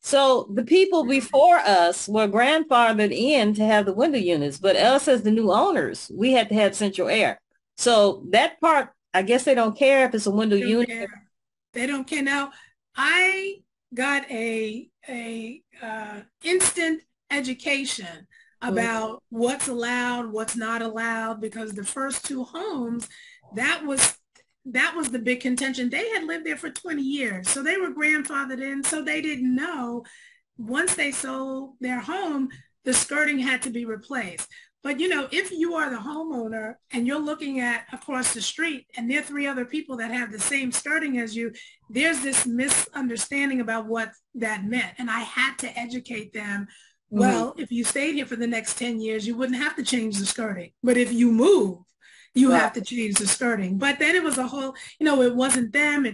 So the people before us were grandfathered in to have the window units, but us as the new owners, we had to have central air. So that part, I guess they don't care if it's a window They don't unit. care. They don't care. Now, I got a instant education Mm-hmm. about what's allowed, what's not allowed, because the first two homes, that was that was the big contention. They had lived there for 20 years, so they were grandfathered in, so they didn't know once they sold their home, the skirting had to be replaced. But if you are the homeowner and you're looking at across the street and there are three other people that have the same skirting as you, there's this misunderstanding about what that meant. And I had to educate them. Mm-hmm. Well, if you stayed here for the next 10 years, you wouldn't have to change the skirting. But if you move, you Right. have to change the skirting. But then it was a whole, it wasn't them.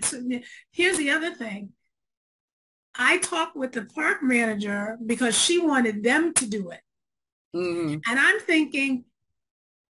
Here's the other thing. I talked with the park manager because she wanted them to do it. Mm-hmm. And I'm thinking,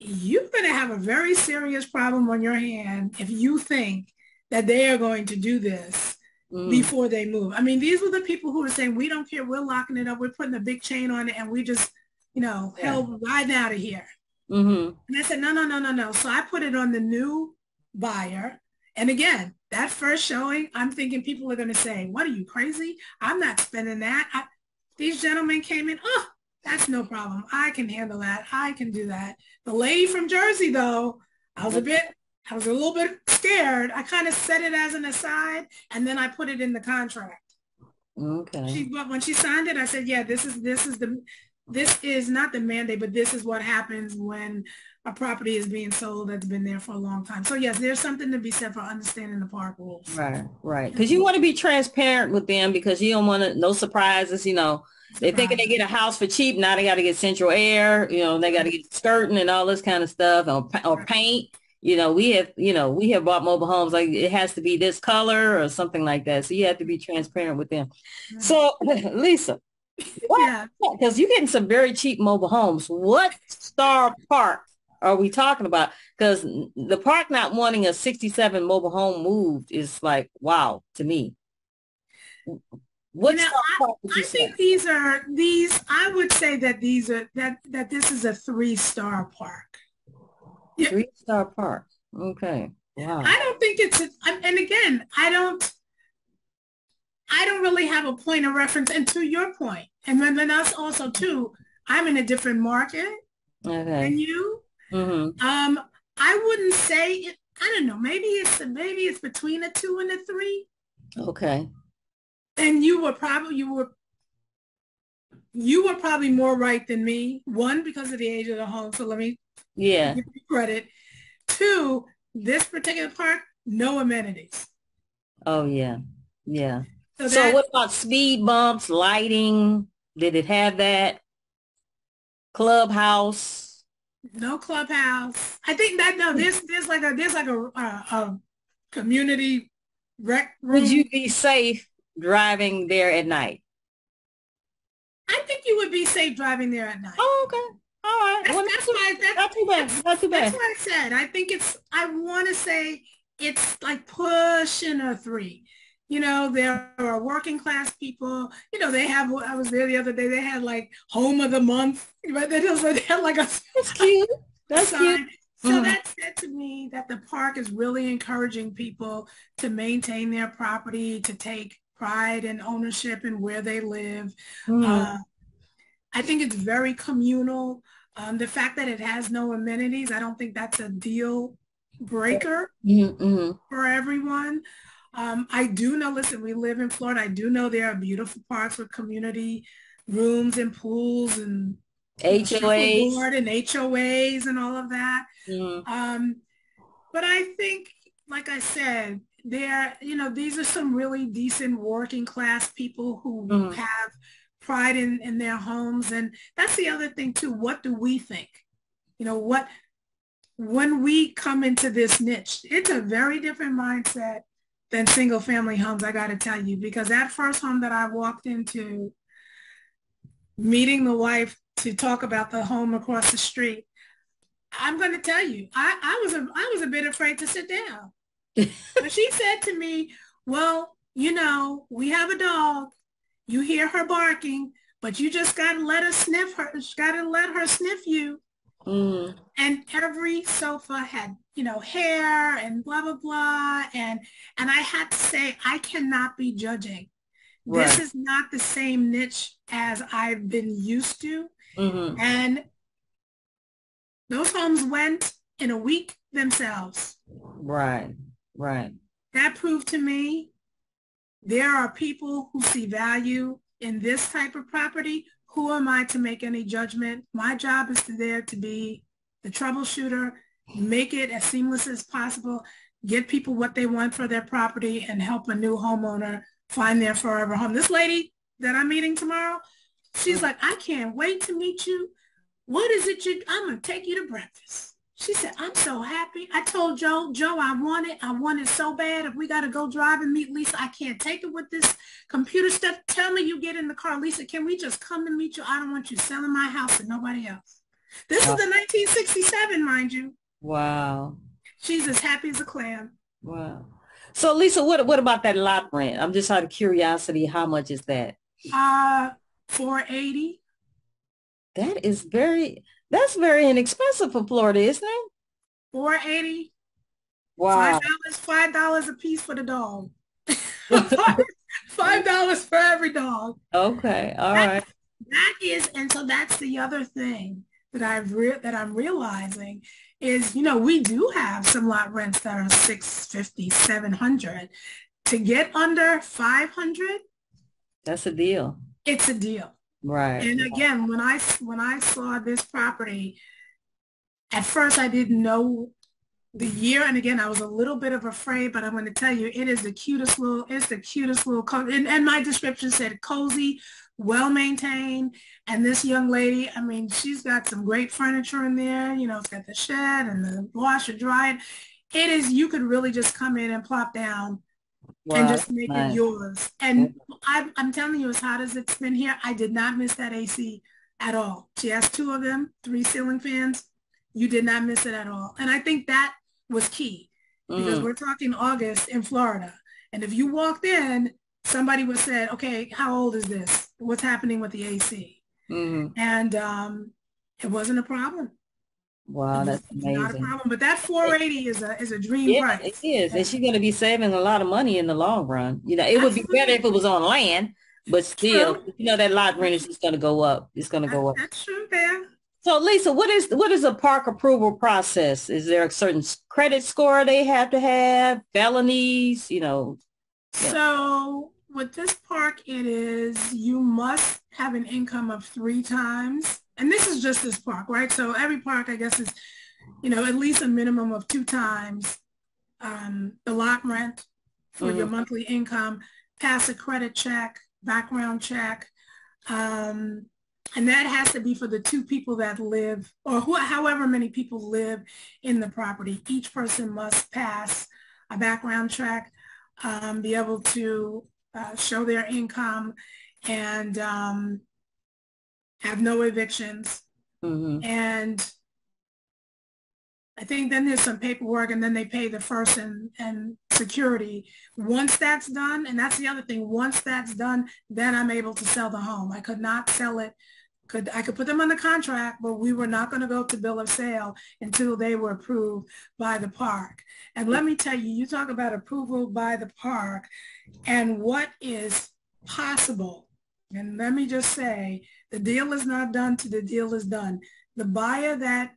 you're going to have a very serious problem on your hand if you think that they are going to do this Mm-hmm. before they move. I mean, these were the people who were saying, we don't care, we're locking it up, we're putting a big chain on it, and we just, Yeah. hell, right out of here. Mm-hmm. And I said, no, no, no, no, no. So I put it on the new buyer. And again, that first showing, I'm thinking people are going to say, what are you, crazy? I'm not spending that. These gentlemen came in, oh, that's no problem. I can handle that. I can do that. The lady from Jersey, though, I was a little bit scared. I kind of set it as an aside, and then I put it in the contract. Okay. But when she signed it, I said, yeah, this is not the mandate, but this is what happens when a property is being sold that's been there for a long time. So yes, there's something to be said for understanding the park rules. Right, right. Because you want to be transparent with them because you don't want to, no surprises, They thinking they Surprises. get a house for cheap. Now they got to get central air, they got to get skirting and all this kind of stuff or Right. paint. We have bought mobile homes like it has to be this color or something like that. So you have to be transparent with them. Right. So Lisa, what? Yeah. Because you're getting some very cheap mobile homes. What star park are we talking about? Because the park not wanting a 67 mobile home moved is like, wow, to me. You What know, star I, park would you I say? think I would say that this is a three-star park. Yeah. Three-star park. Okay. I Wow. don't think and again, I don't really have a point of reference. And to your point, and then us also too, I'm in a different market Okay. than you. Mm-hmm. Um, I wouldn't say it, I don't know, maybe it's between a two and a three. Okay. And you were probably more right than me. One, because of the age of the home. So let me Yeah. give you credit. Two, this particular park, no amenities. Oh, yeah. Yeah. So So that what about speed bumps, lighting? Did it have that? Clubhouse? no clubhouse. I think that no, there's like a community rec Would room. you be safe driving there at night? I think you would be safe driving there at night. Oh, okay. All right. Well, not too bad. Not too That's bad. what I said. I think I want to say it's like pushing a three. There are working class people. I was there the other day. They had like home of the month, but they had like a That's cute. That's cute. sign. So Mm-hmm. that said to me that the park is really encouraging people to maintain their property, to take pride and ownership in where they live. Mm-hmm. Uh, I think it's very communal. The fact that it has no amenities, I don't think that's a deal breaker Mm-hmm. for everyone. I do know, listen, we live in Florida. I do know there are beautiful parks with community rooms and pools and, HOAs. shuffleboard and HOAs and all of that. Mm-hmm. Um, but I think, like I said, these are some really decent working class people who Mm-hmm. have pride in their homes. And that's the other thing too. What do we think? When we come into this niche, it's a very different mindset than single family homes, I got to tell you, because that first home that I walked into, meeting the wife to talk about the home across the street, I'm going to tell you, I was a bit afraid to sit down. But she said to me, well, we have a dog. You hear her barking, but you just got to let her sniff her. Got to let her sniff you. Mm-hmm. And every sofa had, hair and blah, blah, blah. And I had to say, I cannot be judging. This Right. is not the same niche as I've been used to. Mm-hmm. And those homes went in a week themselves. Right. Right. That proved to me there are people who see value in this type of property. Who am I to make any judgment? My job is there to be the troubleshooter, make it as seamless as possible, get people what they want for their property, and help a new homeowner find their forever home. This lady that I'm meeting tomorrow, she's Mm-hmm. like, I can't wait to meet you. What is it I'm going to take you to breakfast. She said, I'm so happy. I told Joe, I want it. I want it so bad. If we got to go drive and meet Lisa, I can't take it with this computer stuff. Tell me you get in the car. Lisa, can we just come and meet you? I don't want you selling my house to nobody else. This is Wow. the 1967, mind you. Wow. She's as happy as a clam. Wow. So Lisa, what about that lot rent? I'm just out of curiosity, how much is that? Uh, 480, That is that's very inexpensive for Florida, isn't it? 480, Wow. $5 a piece for the dog. $5 for every dog. Okay. All That right. that is, and so that's the other thing that that I'm realizing is, we do have some lot rents that are 650, 700. To get under 500, That's a deal. it's a deal. Right. And again, when I saw this property, at first I didn't know the year, and again I was a little bit of afraid, but I'm going to tell you, it's the cutest little and my description said cozy, well maintained. And this young lady, I mean, she's got some great furniture in there. It's got the shed and the washer dryer. It is, you could really just come in and plop down and Wow. just That's make it nice. yours. And I'm telling you, as hot as it's been here, I did not miss that AC at all. She has two of them, three ceiling fans. You did not miss it at all. And I think that was key, because Mm, we're talking August in Florida. And if you walked in, somebody would say, okay, how old is this? What's happening with the AC? mm. And it wasn't a problem. It Wow, was that's not a amazing. problem. But that 480 is a dream Yeah, it price. is. And Yeah, she's going to be saving a lot of money in the long run. It would be better if absolutely it was on land, but still, true. that lot rent is just going to go up. It's going to go up. That's true there. So Lisa, what is a park approval process? Is there a certain credit score they have to have? Felonies, yeah. So with this park, it is, you must have an income of three times. And this is just this park, right? So every park, I guess, is, at least a minimum of two times the lot rent for your Hmm. monthly income, pass a credit check, background check. Um, and that has to be for the two people that live, or however many people live in the property. Each person must pass a background check, be able to show their income, and have no evictions. Hmm. And I think then there's some paperwork, and then they pay the first and security. Once that's done, and that's the other thing, once that's done, then I'm able to sell the home. I could not sell it. I could put them on the contract, but we were not going to go to bill of sale until they were approved by the park. And let me tell you, you talk about approval by the park and what is possible. And let me just say, the deal is not done till the deal is done. The buyer that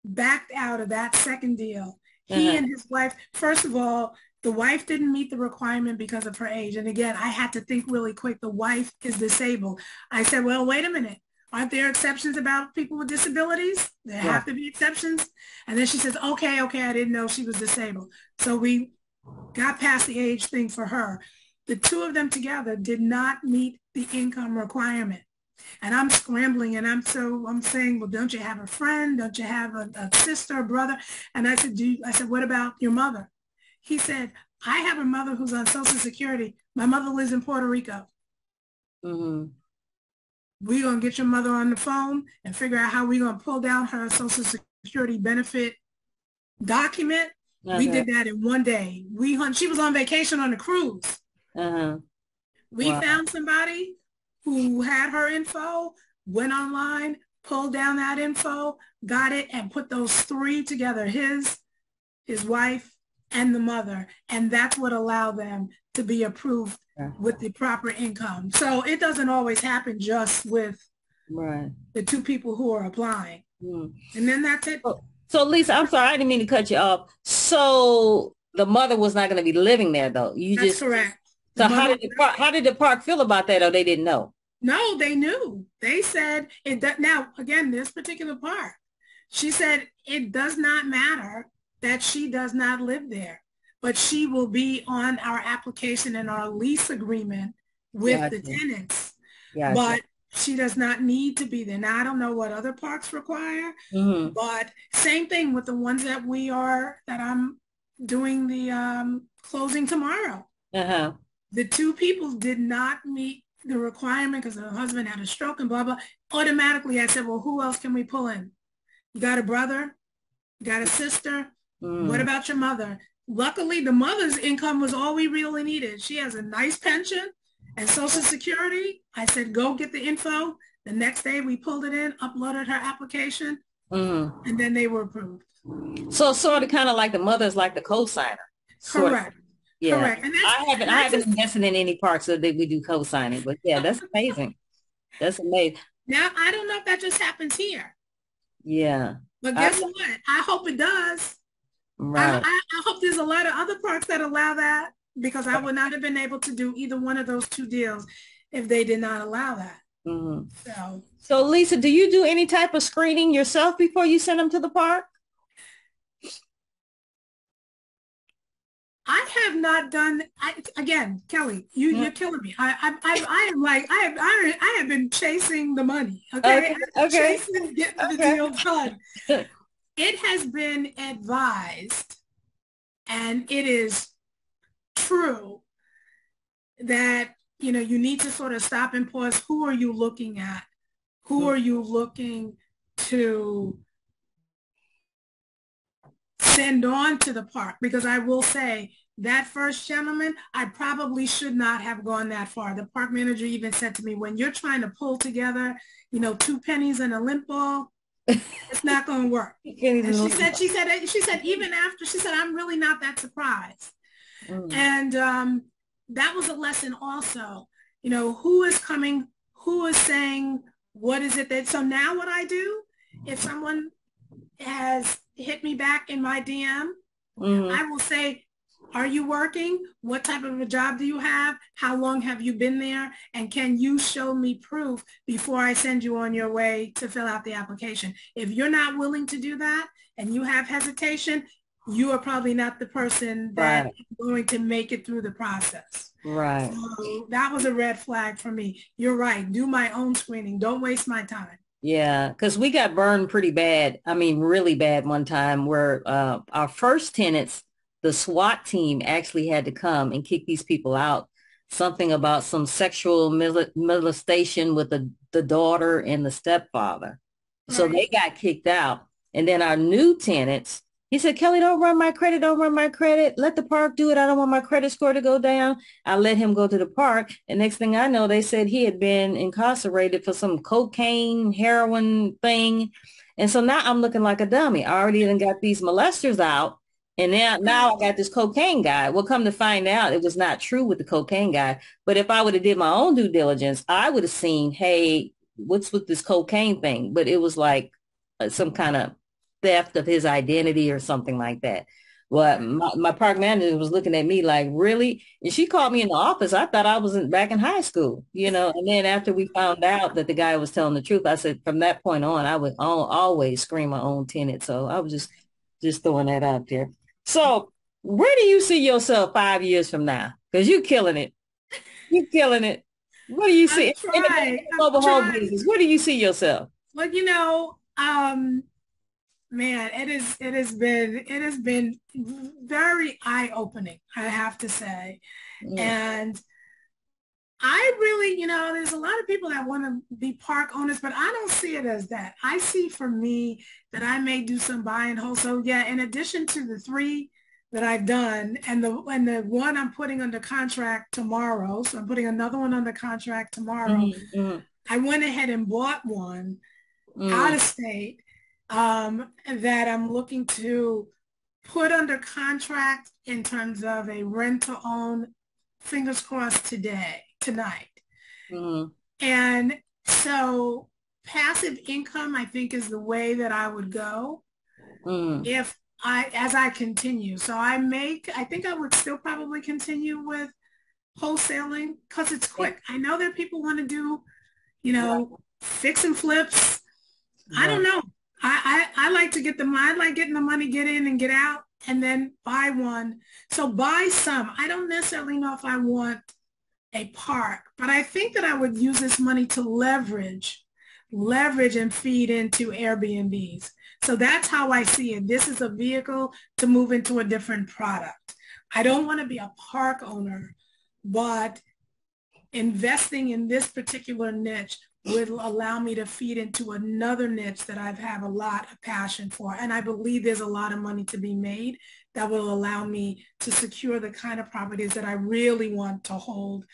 backed out of that second deal, he Uh-huh. and his wife, first of all, the wife didn't meet the requirement because of her age. And again, I had to think really quick. The wife is disabled. I said, well, wait a minute. Aren't there exceptions about people with disabilities? There Right. have to be exceptions. And then she says, okay, I didn't know she was disabled. So we got past the age thing for her. The two of them together did not meet the income requirement. And I'm scrambling, and I'm saying, well, don't you have a friend? Don't you have a sister, a brother? And I said, what about your mother? He said, I have a mother who's on Social Security. My mother lives in Puerto Rico. Hmm. We're going to get your mother on the phone and figure out how we're going to pull down her Social Security benefit document. We Okay. did that in one day. She was on vacation on a cruise. Uh-huh. We Wow. found somebody who had her info, went online, pulled down that info, got it, and put those three together, his wife, and the mother. And that's what allowed them to be approved Yeah. with the proper income. So it doesn't always happen just with Right. the two people who are applying. Mm. And then that's it. So Lisa, I'm sorry, I didn't mean to cut you off. So the mother was not going to be living there though. That's correct. The So mother, how did the park feel about that, or they didn't know? no, they knew. They said it. Now, again, this particular part, she said it does not matter that she does not live there, but she will be on our application and our lease agreement with the Gotcha. tenants. Gotcha. But she does not need to be there. Now, I don't know what other parks require, Mm-hmm. but same thing with the ones that I'm doing the closing tomorrow. Uh-huh. The two people did not meet the requirement because the husband had a stroke and blah, blah. Automatically, I said, well, who else can we pull in? You got a brother? You got a sister? What Mm. about your mother? Luckily, the mother's income was all we really needed. She has a nice pension and Social Security. I said, go get the info. The next day, we pulled it in, uploaded her application, and Mm. then they were approved. So sort of kind of like the mother's like the co-signer. Sort of. Correct. Yeah. Correct. And I that's haven't just invested in any parts so that we do co-signing, but yeah, that's amazing. That's amazing. now I don't know if that just happens here, Yeah. but I, guess what? I hope it does. right. I hope there's a lot of other parks that allow that because I would not have been able to do either one of those two deals if they did not allow that. Mhm. So So Lisa, do you do any type of screening yourself before you send them to the park? I have not done. Again, Kelly, Mhm. you're killing me. I am like I have been chasing the money. Okay, Okay, I've been okay, chasing getting the okay. deal done. It has been advised, and it is true that you need to sort of stop and pause. Who are you looking at? Who Mm. are you looking to send on to the park? Because I will say that first gentleman, I probably should not have gone that far. The park manager even said to me, when you're trying to pull together, two pennies and a lint ball, it's not going to work. You can't And even look. she said, even after, she said, I'm really not that surprised. Mm. And that was a lesson also, who is coming, who is saying, what is it that, so now what I do, if someone has hit me back in my DM, Mm. I will say, are you working? What type of a job do you have? How long have you been there? And can you show me proof before I send you on your way to fill out the application? If you're not willing to do that and you have hesitation, you are probably not the person that Right, is going to make it through the process. right. So that was a red flag for me. You're right. Do my own screening. Don't waste my time. Yeah, because we got burned pretty bad. I mean, really bad one time where our first tenants, the SWAT team actually had to come and kick these people out. Something about some sexual molestation with the daughter and the stepfather. So Right. they got kicked out. And then our new tenants, he said, Kelly, don't run my credit, don't run my credit. Let the park do it. I don't want my credit score to go down. I let him go to the park. And next thing I know, they said he had been incarcerated for some cocaine, heroin thing. And so now I'm looking like a dummy. I already done got these molesters out. And now I got this cocaine guy. Well, come to find out, it was not true with the cocaine guy. But if I would have did my own due diligence, I would have seen, hey, what's with this cocaine thing? But it was like some kind of theft of his identity or something like that. Well, Right. my park manager was looking at me like, really? And she called me in the office. I thought I was back in high school, you know. And then after we found out that the guy was telling the truth, I said, from that point on, I would always screen my own tenant. So I was just throwing that out there. So where do you see yourself 5 years from now? Because you're killing it. You're killing it. What do you see I'm in the trying. I'm mobile home trying. business? Where do you see yourself? But man, it has been very eye-opening, I have to say. Mm, And I really, there's a lot of people that want to be park owners, but I don't see it as that. I see for me that I may do some buy and hold. So yeah, in addition to the three that I've done and the one I'm putting under contract tomorrow, so I'm putting another one under contract tomorrow. mm, mm, I went ahead and bought one out mm, of state that I'm looking to put under contract in terms of a rent to own, fingers crossed tonight. mm, And so passive income, I think, is the way that I would go mm. as I continue. So I think I would still probably continue with wholesaling because it's Yeah, quick. I know that people want to do, right, fix and flips. I don't right. know. I like to I like getting the money, get in and get out, and then buy one. So buy some. I don't necessarily know if I want a park, but I think that I would use this money to leverage and feed into Airbnbs. So that's how I see it. This is a vehicle to move into a different product. I don't want to be a park owner, but investing in this particular niche would allow me to feed into another niche that I've had a lot of passion for. And I believe there's a lot of money to be made that will allow me to secure the kind of properties that I really want to hold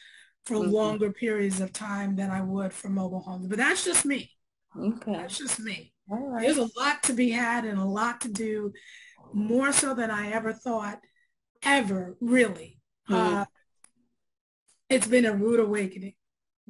for Mhm. longer periods of time than I would for mobile homes. But that's just me. Okay. That's just me. All There's right. a lot to be had and a lot to do, more so than I ever thought, ever, really. Hmm. It's been a rude awakening.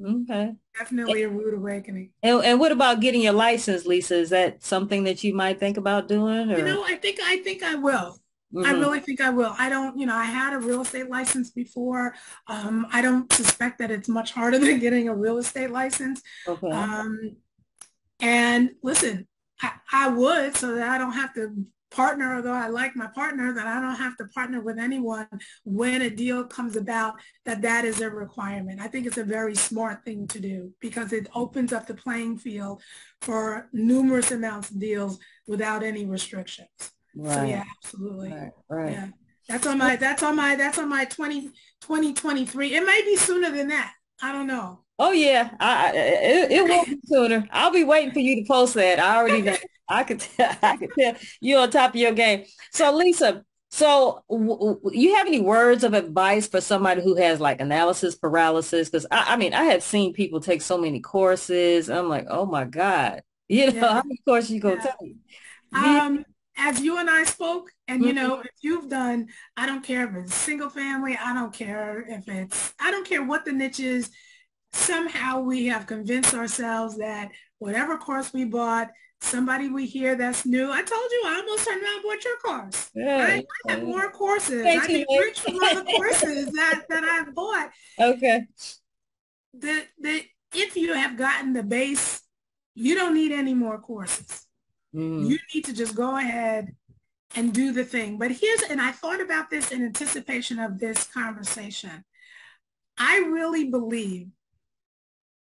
Okay. Definitely a rude awakening. And what about getting your license, Lisa? Is that something that you might think about doing or? I think I will. I Hmm. really think I will. I don't, I had a real estate license before. I don't suspect that it's much harder than getting a real estate license. Okay. Um, And listen, I would, so that I don't have to partner, although I like my partner, that I don't have to partner with anyone when a deal comes about, that is a requirement. I think it's a very smart thing to do because it opens up the playing field for numerous amounts of deals without any restrictions. So Right. yeah, absolutely. Right. Right. Yeah. That's on my 2023. It might be sooner than that. I don't know. Oh yeah, it will be sooner. I'll be waiting for you to post that. I already know. I could tell. I could tell you're on top of your game. So Lisa, so you have any words of advice for somebody who has like analysis paralysis? Because I mean, I have seen people take so many courses. I'm like, oh my God, Yeah. how many courses you gonna Yeah. take? Do you? Um, as you and I spoke, and Mhm. if you've done, I don't care if it's single family, I don't care what the niche is. Somehow we have convinced ourselves that whatever course we bought, somebody we hear that's new. I told you, I almost turned around and bought your course. Yeah, I have yeah. more courses. Ain't I too get rich from other late. courses that I've bought. Okay. That if you have gotten the base, you don't need any more courses. You Mm, need to just go ahead and do the thing. And I thought about this in anticipation of this conversation. I really believe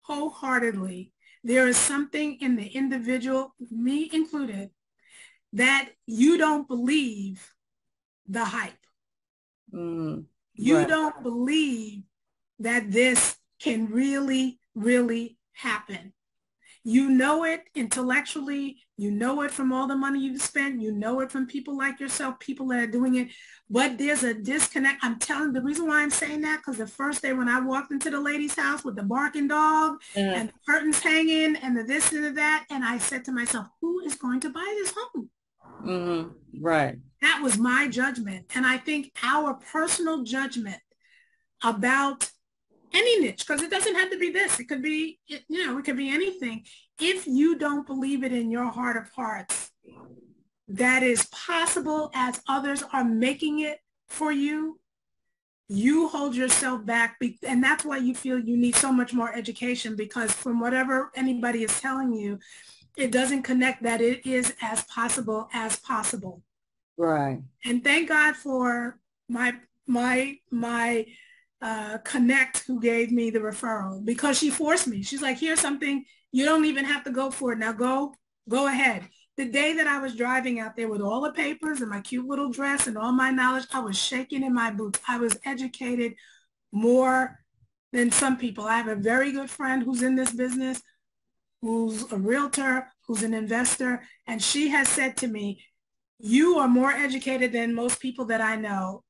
wholeheartedly there is something in the individual, me included, that you don't believe the hype. You right. don't believe that this can really, really happen. You know it intellectually. You know it from all the money you've spent. You know it from people like yourself, people that are doing it. But there's a disconnect. I'm telling the reason why I'm saying that, because the first day when I walked into the lady's house with the barking dog Uh, and the curtains hanging and the this and the that, and I said to myself, who is going to buy this home? right. That was my judgment. And I think our personal judgment about any niche, because it doesn't have to be this. It could be, it could be anything. If you don't believe it in your heart of hearts, that is possible as others are making it for you, you hold yourself back. And that's why you feel you need so much more education, because from whatever anybody is telling you, it doesn't connect that it is as possible as possible. Right. And thank God for my connect who gave me the referral, because she forced me. She's like, here's something, you don't even have to go for it. Now go ahead. The day that I was driving out there with all the papers and my cute little dress and all my knowledge, I was shaking in my boots. I was educated more than some people. I have a very good friend who's in this business, who's a realtor, who's an investor, and she has said to me, you are more educated than most people that I know.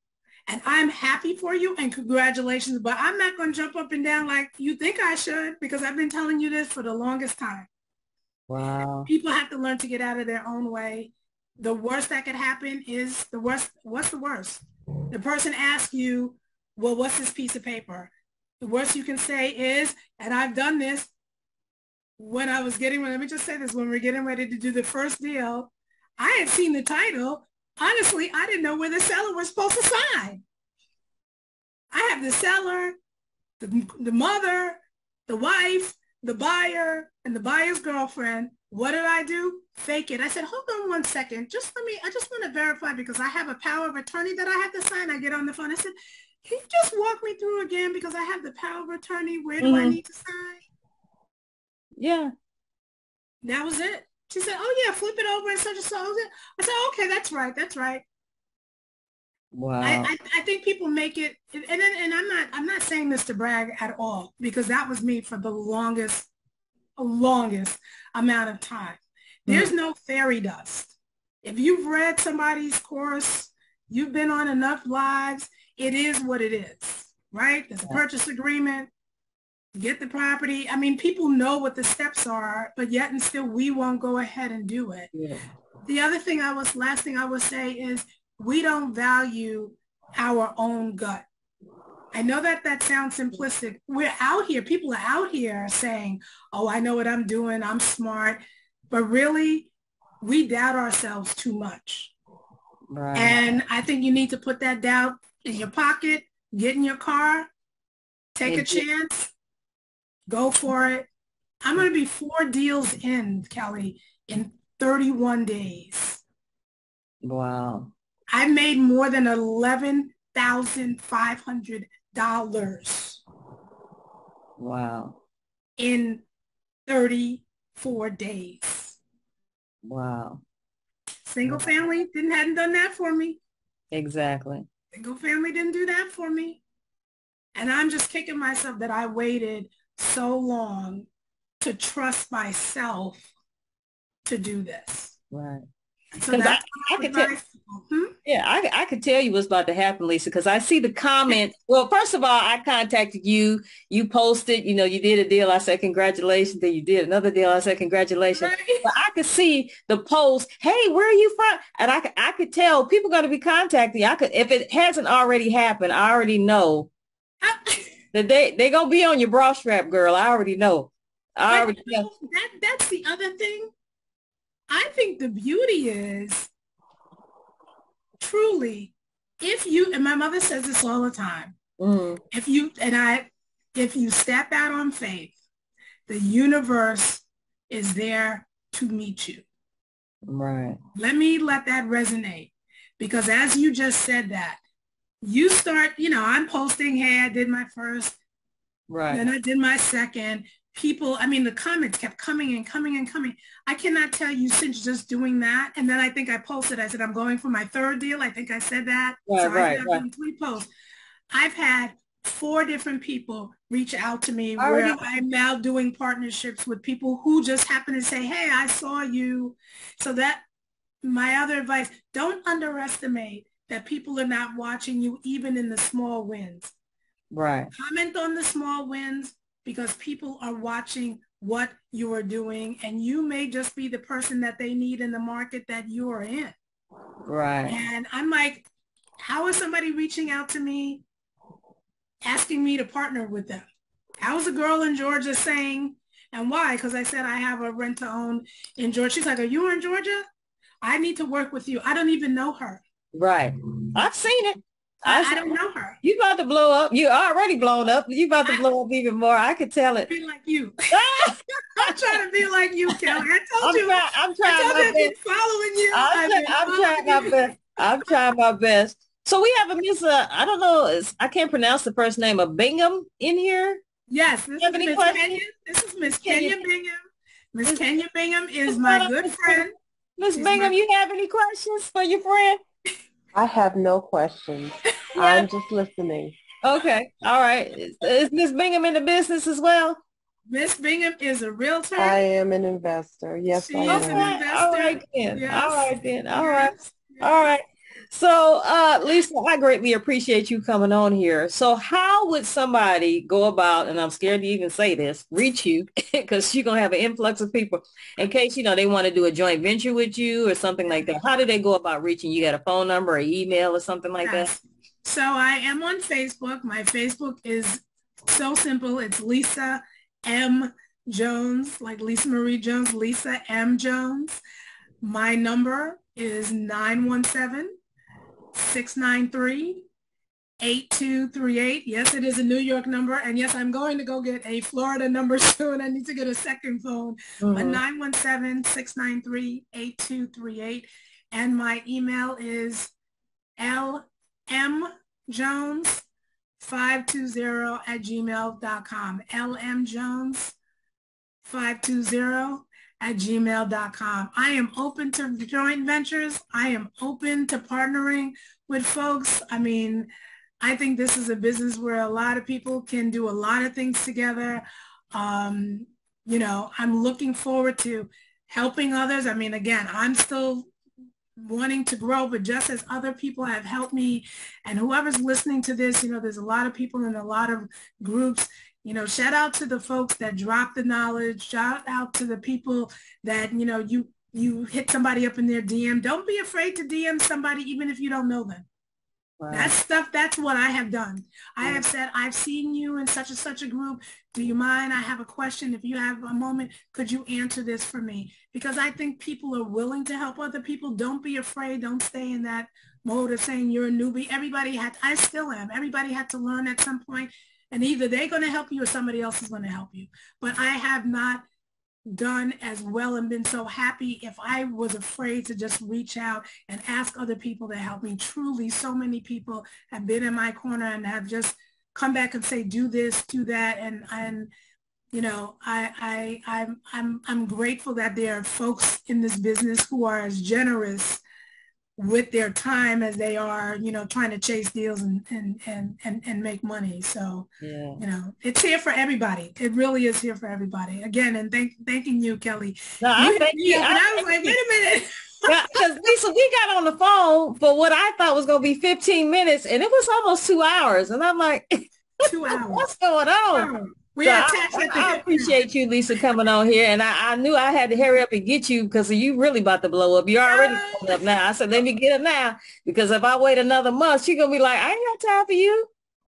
And I'm happy for you and congratulations, but I'm not going to jump up and down like you think I should, because I've been telling you this for the longest time. Wow. People have to learn to get out of their own way. The worst that could happen is the worst. What's the worst? The person asks you, well, what's this piece of paper? The worst you can say is, and I've done this let me just say this, when we're getting ready to do the first deal, I had seen the title. Honestly, I didn't know where the seller was supposed to sign. I have the seller, the mother, the wife, the buyer, and the buyer's girlfriend. What did I do? Fake it. I said, hold on one second. I just want to verify, because I have a power of attorney that I have to sign. I get on the phone. I said, can you just walk me through again because I have the power of attorney. Where do I Hmm. need to sign? Yeah. That was it. She said, oh yeah, flip it over and such and so. I said, okay, that's right. That's right. Wow. I think people make it, and I'm not saying this to brag at all because that was me for the longest amount of time. There's Mhm. no fairy dust. If you've read somebody's course, you've been on enough lives, it is what it is, right? There's a purchase agreement, get the property. I mean, people know what the steps are, but yet and still we won't go ahead and do it. Yeah. The other thing last thing I would say is we don't value our own gut. I know that that sounds simplistic. We're out here, people are out here saying, oh, I know what I'm doing, I'm smart. But really, we doubt ourselves too much. Right. And I think you need to put that doubt in your pocket, get in your car, take a And chance, go for it. I'm going to be 4 deals in, Kelly, in 31 days. wow. I made more than $11,500 Wow. in 34 days. Wow. Single Wow. family hadn't done that for me. Exactly. Single family didn't do that for me. And I'm just kicking myself that I waited so long to trust myself to do this. Right. So Because that's I what I could tell. advise people. Hmm? Yeah, I could tell you what's about to happen, Lisa, because I see the comment. Well, first of all, I contacted you. You posted, you did a deal. I said, congratulations. Then you did another deal. I said, congratulations. Right? But I could see the post, hey, where are you from? And I could tell people going to be contacting you. If it hasn't already happened, I already know that they going to be on your bra strap, girl. I already know. I But already know. that's the other thing. I think the beauty is truly if you, and my mother says this all the time, Mm, if you step out on faith, the universe is there to meet you. right, Let that resonate because as you just said that, you start, I'm posting, hey, I did my first, right, then I did my second. People, I mean, the comments kept coming and coming and coming. I cannot tell you since just doing that. And then I think I posted, I said, I'm going for my third deal. I think I said that. right, So I said, right, I'm right. doing 3 posts. I've had 4 different people reach out to me I where already I'm now doing partnerships with people who just happen to say, hey, I saw you. So that my other advice, don't underestimate that people are not watching you even in the small wins. right, Comment on the small wins because people are watching what you are doing and you may just be the person that they need in the market that you are in. right. And I'm like, how is somebody reaching out to me asking me to partner with them? How was a girl in Georgia saying, and why? Because I said I have a rent to own in Georgia. She's like, are you in Georgia? I need to work with you. I don't even know her. Right. I've seen it. I I said, don't know her. you about to blow up. You already blown up. You about to I blow up even more. I could tell it. be like you. I'm trying to be like you, Kelly. I'm I trying told my you I've been best. following you. I've been I'm trying following my you. best. I'm trying my best. So we have a Miss, I don't know, I can't pronounce the first name of Bingham in here. Yes, this You have is any Miss Kenya. questions? This is Miss Can you, Kenya Bingham. Miss Miss, Kenya Bingham is what's my going on, good Miss Bingham? friend. Miss She's my Bingham, you have any questions for your friend? I have no questions. Yeah. I'm just listening. Okay. All right. Is Miss Bingham in the business as well? Miss Bingham is a realtor. I am an investor. Yes, I She is an am. Okay. All right investor. then. All Yes. right then. All right. Yes. All Yes. right. So, Lisa, I greatly appreciate you coming on here. So how would somebody go about, and I'm scared to even say this, reach you because you're going to have an influx of people in case, they want to do a joint venture with you or something like that. How do they go about reaching you? Got a phone number or email or something like that? Yes. So I am on Facebook. My Facebook is so simple. It's Lisa M. Jones, like Lisa Marie Jones, Lisa M. Jones. My number is 917-693-8238. Yes, it is a New York number. And yes, I'm going to go get a Florida number soon. I need to get a second phone. But Mm-hmm. 917-693-8238. And my email is lmjones lmjones520 at gmail.com. lmjones520 at gmail.com. I am open to joint ventures. I am open to partnering with folks. I mean, I think this is a business where a lot of people can do a lot of things together. Um, I'm looking forward to helping others. I mean, again, I'm still wanting to grow, but just as other people have helped me, and whoever's listening to this, there's a lot of people in a lot of groups. Shout out to the folks that drop the knowledge. Shout out to the people that, you hit somebody up in their DM. Don't be afraid to DM somebody, even if you don't know them. Wow. That's what I have done. I have said, I've seen you in such and such a group. Do you mind? I have a question. If you have a moment, could you answer this for me? Because I think people are willing to help other people. Don't be afraid. Don't stay in that mode of saying you're a newbie. I still am. Everybody had to learn at some point, and either they're going to help you or somebody else is going to help you. But I have not done as well and been so happy if I was afraid to just reach out and ask other people to help me. Truly, so many people have been in my corner and have just come back and say, do this, do that. And I'm grateful that there are folks in this business who are as generous with their time as they are, trying to chase deals and make money. So, yeah. It's here for everybody. It really is here for everybody. Again, and thanking you, Kelly. No, I thank you. And I was like, wait a minute. Because Lisa, we got on the phone for what I thought was going to be 15 minutes, and it was almost 2 hours. And I'm like, 2 hours. What's going on? Wow. I appreciate you, Lisa, coming on here. And I knew I had to hurry up and get you because you really about to blow up. You're already blowing up now. I said, let me get her now, because if I wait another month, she's going to be like, I ain't got time for you.